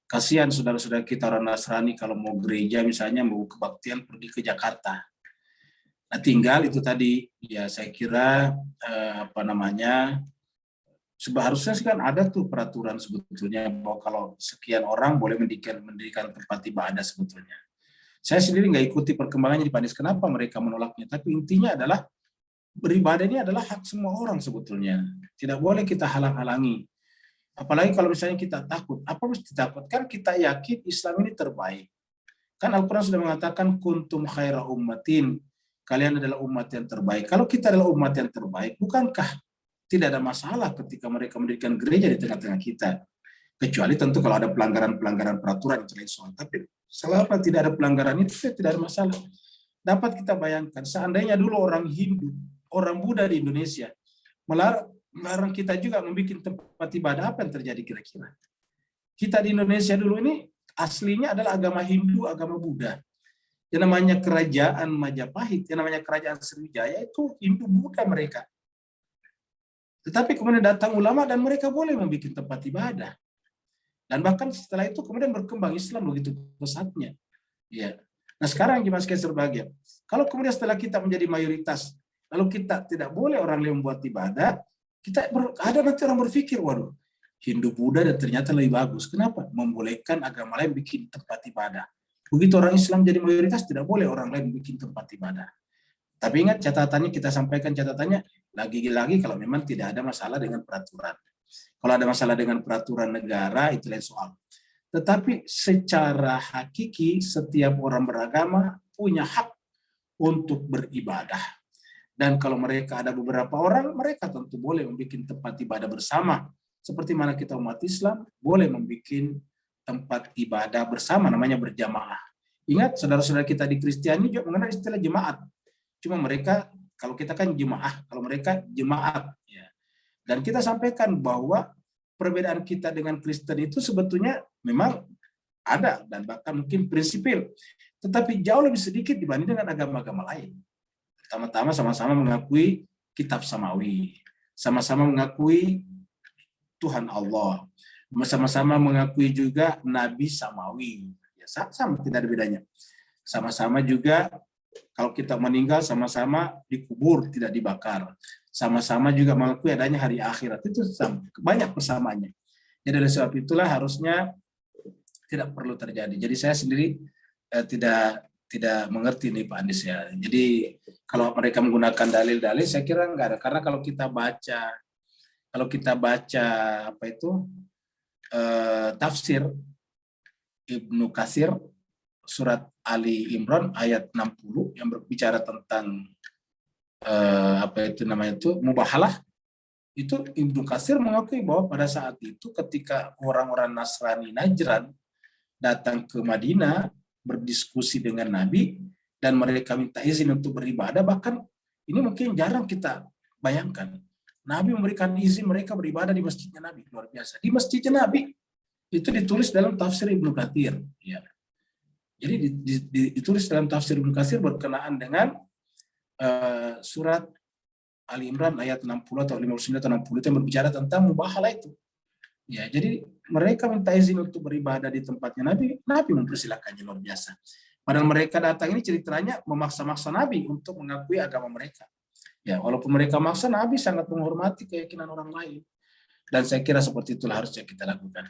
Kasihan saudara-saudara kita orang Nasrani kalau mau gereja misalnya, mau kebaktian pergi ke Jakarta. Nah, tinggal itu tadi ya, saya kira seharusnya sih kan ada tuh peraturan sebetulnya bahwa kalau sekian orang boleh mendirikan tempat ibadah sebetulnya. Saya sendiri nggak ikuti perkembangannya di Panis, kenapa mereka menolaknya, tapi intinya adalah beribadah ini adalah hak semua orang sebetulnya. Tidak boleh kita halang-halangi. Apalagi kalau misalnya kita takut. Apa mesti takut? Kan kita yakin Islam ini terbaik. Kan Al-Quran sudah mengatakan kuntum khaira ummatin. Kalian adalah umat yang terbaik. Kalau kita adalah umat yang terbaik, bukankah tidak ada masalah ketika mereka mendirikan gereja di tengah-tengah kita? Kecuali tentu kalau ada pelanggaran-pelanggaran peraturan itu lain soal. Tapi selama tidak ada pelanggaran itu tidak ada masalah. dapat kita bayangkan seandainya dulu orang Hindu, orang Buddha di Indonesia melarang kita juga membuat tempat ibadah, apa yang terjadi kira-kira? Kita di Indonesia dulu ini aslinya adalah agama Hindu, agama Buddha. Yang namanya kerajaan Majapahit, yang namanya kerajaan Sriwijaya itu Hindu Buddha mereka. Tetapi kemudian datang ulama dan mereka boleh membuat tempat ibadah. Dan bahkan setelah itu kemudian berkembang Islam begitu pesatnya. Ya. Nah sekarang gimana berbahagia? Kalau kemudian setelah kita menjadi mayoritas, lalu kita tidak boleh orang lain membuat ibadah, ada nanti orang berpikir, waduh, Hindu Buddha dan ternyata lebih bagus. Kenapa? Membolehkan agama lain bikin tempat ibadah. Begitu orang Islam jadi mayoritas, tidak boleh orang lain bikin tempat ibadah. Tapi ingat catatannya, kita sampaikan catatannya, lagi-lagi kalau memang tidak ada masalah dengan peraturan. Kalau ada masalah dengan peraturan negara, itu lain soal. Tetapi secara hakiki, setiap orang beragama punya hak untuk beribadah. Dan kalau mereka ada beberapa orang, mereka tentu boleh membuat tempat ibadah bersama. Seperti mana kita umat Islam, boleh membuat tempat ibadah bersama, namanya berjamaah. Ingat, saudara-saudara kita di Kristiani juga mengenal istilah jemaat. Cuma mereka, kalau kita kan jemaah, kalau mereka jemaat. Ya. Dan kita sampaikan bahwa perbedaan kita dengan Kristen itu sebetulnya memang ada, dan bahkan mungkin prinsipil. Tetapi jauh lebih sedikit dibanding dengan agama-agama lain. Pertama-tama sama-sama mengakui kitab samawi. Sama-sama mengakui Tuhan Allah. Sama-sama mengakui juga Nabi samawi. Ya, sama, tidak ada bedanya. Sama-sama juga kalau kita meninggal sama-sama dikubur, tidak dibakar. Sama-sama juga mengakui adanya hari akhirat. Itu banyak persamaannya. Jadi oleh sebab itulah harusnya tidak perlu terjadi. Jadi saya sendiri tidak mengerti nih Pak Andis ya. Jadi kalau mereka menggunakan dalil-dalil, saya kira enggak ada. Karena kalau kita baca apa itu tafsir Ibnu Katsir surat Ali Imran ayat 60 yang berbicara tentang mubahalah, itu Ibnu Katsir mengakui bahwa pada saat itu ketika orang-orang Nasrani Najran datang ke Madinah berdiskusi dengan Nabi dan mereka minta izin untuk beribadah, bahkan ini mungkin jarang kita bayangkan. Nabi memberikan izin mereka beribadah di masjidnya Nabi, luar biasa. Di masjidnya Nabi itu ditulis dalam tafsir Ibnu Katsir. Ya. Jadi ditulis dalam tafsir Ibnu Katsir berkenaan dengan surat Ali Imran ayat 60 atau 59 atau 60 itu yang berbicara tentang mubahalah itu. Ya, jadi mereka minta izin untuk beribadah di tempatnya Nabi, Nabi mempersilakannya, luar biasa. Padahal mereka datang ini ceritanya memaksa-maksa Nabi untuk mengakui agama mereka. Ya, walaupun mereka maksa, Nabi sangat menghormati keyakinan orang lain. Dan saya kira seperti itulah harusnya kita lakukan.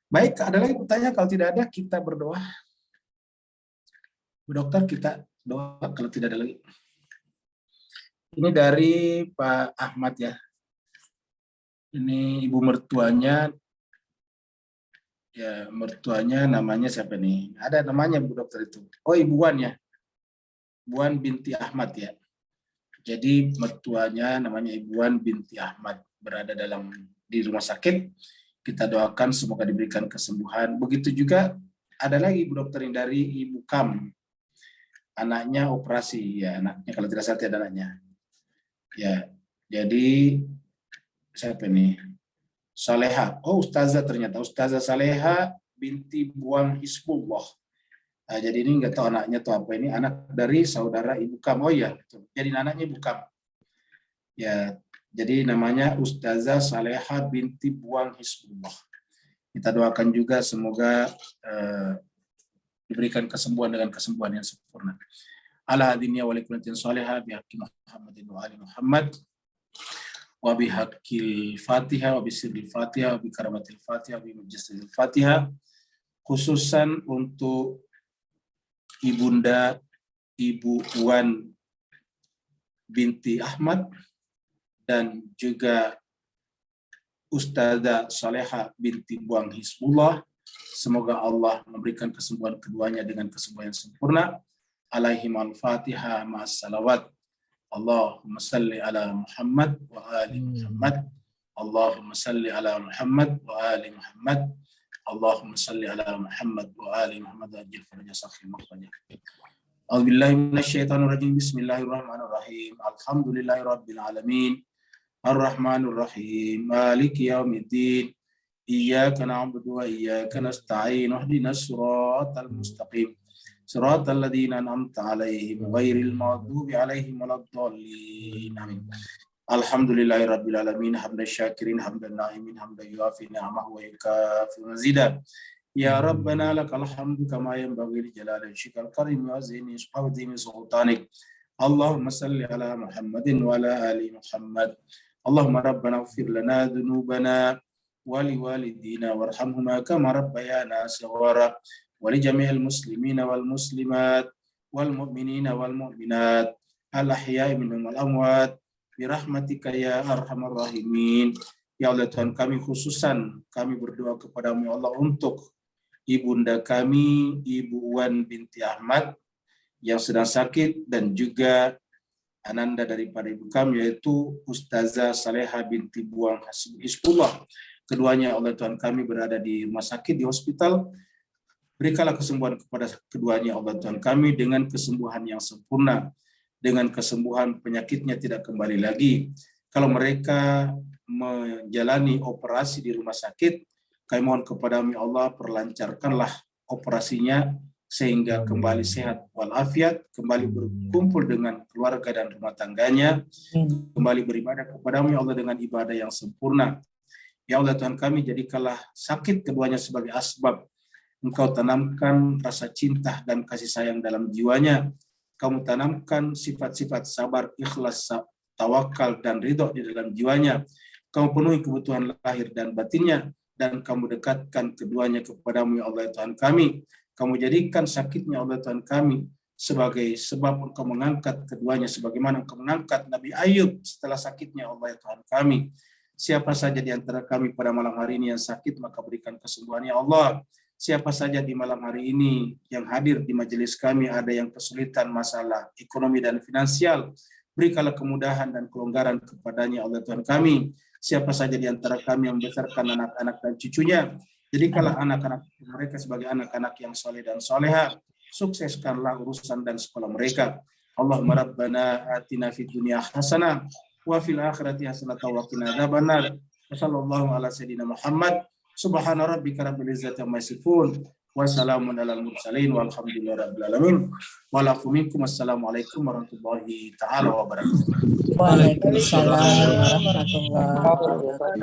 Baik, ada lagi pertanyaan? Kalau tidak ada, kita berdoa. Bu Dokter, kita doa kalau tidak ada lagi. Ini dari Pak Ahmad ya. Ini ibu mertuanya, ya mertuanya namanya siapa nih? Ada namanya Bu Dokter itu. Oh, Ibu Wan ya. Bu Wan binti Ahmad ya. Jadi mertuanya namanya Ibu Wan binti Ahmad, berada di rumah sakit. Kita doakan semoga diberikan kesembuhan. Begitu juga ada lagi Bu Dokter yang dari Ibu Kam. Anaknya operasi ya, anaknya kalau tidak salah ada anaknya. Ya, jadi siapa ini? Saleha. Oh, Ustazah ternyata. Ustazah Saleha binti Buang Hisbullah. Nah, jadi ini nggak tahu anaknya tuh apa ini. Anak dari saudara Ibu Kam. Oh iya, jadi anaknya Ibu Kam. Ya, jadi namanya Ustazah Saleha binti Buang Hisbullah. Kita doakan juga semoga diberikan kesembuhan dengan kesembuhan yang sempurna. Ala hadiniya wa likullitin salihah bihaqqi Muhammadin wa ali Muhammad. Wa bihaqqil Fatihah wa bisirril Fatihah wa bikaramatil Fatihah wa bimujassadil Fatihah, khususan untuk Ibunda Ibu Wan binti Ahmad dan juga Ustazah Saleha binti Buang Hisbullah. Semoga Allah memberikan kesembuhan keduanya dengan kesembuhan yang sempurna. Alaihim al-Fatihah ma'as salawat. Allahumma salli ala Muhammad wa ali Muhammad. Allahumma salli ala Muhammad wa ali Muhammad. Allahumma salli ala Muhammad wa ali Muhammad. Ajil farajah sakhi makhraja. A'udzubillahi minasyaitonirrajim. Bismillahirrahmanirrahim. Alhamdulillahirabbil alamin. Arrahmanirrahim. Maliki yaumiddin. Iyyaka na'budu wa iyyaka nasta'in. Ihdinas siratal mustaqim. Siratal ladzina an'amta 'alaihim ghairil maghdubi 'alaihim waladdallin. Amin. Alhamdulillahirabbil alamin. Hamdan syakirin, hamdan na'imin, hamdan yuafi ni'amahu wa yukafi mazidah. Ya Rabbana lakal hamdu kama yanbaghi li jalali wajhikal karim wa azimi subhanahu sultanik. Allahumma salli ala Muhammadin wa ala ali Muhammad. Allahumma rabbana ighfir lana dhunubana wa liwalidina warhamhuma kama rabbayana saghara wa li jami'il muslimina wal muslimat wal mu'minina wal mu'minat al ahya'i minhum wal amwat bi rahmatika ya arhamar rahimin. Ya Allah Tuhan kami, khususan kami berdoa kepadamu ya Allah untuk ibunda kami, Ibu Wan binti Ahmad yang sedang sakit, dan juga ananda daripada ibu kami yaitu Ustazah Saleha binti Buang Hizbullah. Keduanya Allah Tuhan kami berada di rumah sakit, di hospital. Berikanlah kesembuhan kepada keduanya Allah Tuhan kami dengan kesembuhan yang sempurna, dengan kesembuhan penyakitnya tidak kembali lagi. Kalau mereka menjalani operasi di rumah sakit, kami mohon kepadamu ya Allah, perlancarkanlah operasinya sehingga kembali sehat walafiat, kembali berkumpul dengan keluarga dan rumah tangganya, kembali beribadah kepadamu ya Allah dengan ibadah yang sempurna. Ya Allah Tuhan kami, jadikanlah sakit keduanya sebagai asbab Engkau tanamkan rasa cinta dan kasih sayang dalam jiwanya. Kamu tanamkan sifat-sifat sabar, ikhlas, tawakal, dan ridho di dalam jiwanya. Kamu penuhi kebutuhan lahir dan batinnya, dan kamu dekatkan keduanya kepadamu ya Allah Tuhan kami. Kamu jadikan sakitnya Allah Tuhan kami sebagai sebab Engkau mengangkat keduanya, sebagaimana Engkau mengangkat Nabi Ayub setelah sakitnya Allah Tuhan kami. Siapa saja di antara kami pada malam hari ini yang sakit, maka berikan kesembuhan ya Allah. Siapa saja di malam hari ini yang hadir di majelis kami ada yang kesulitan masalah ekonomi dan finansial, berikanlah kemudahan dan kelonggaran kepadanya Allah Tuhan kami. Siapa saja di antara kami yang membesarkan anak-anak dan cucunya, jadikanlah anak-anak mereka sebagai anak-anak yang soleh dan soleha. Sukseskanlah urusan dan sekolah mereka. Allahumma rabbana atina fid dunya hasanah wa fil akhirati hasanah wa qina adzabannar. Wassallallahu ala sayyidina Muhammad. Subhana rabbika rabbil izzati amma yasifun. Wassalamun alal mursalin walhamdulillahi rabbil alamin. Walakum assalamualaikum warahmatullahi taala wabarakatuh.
Waalaikumsalam warahmatullahi wabarakatuh.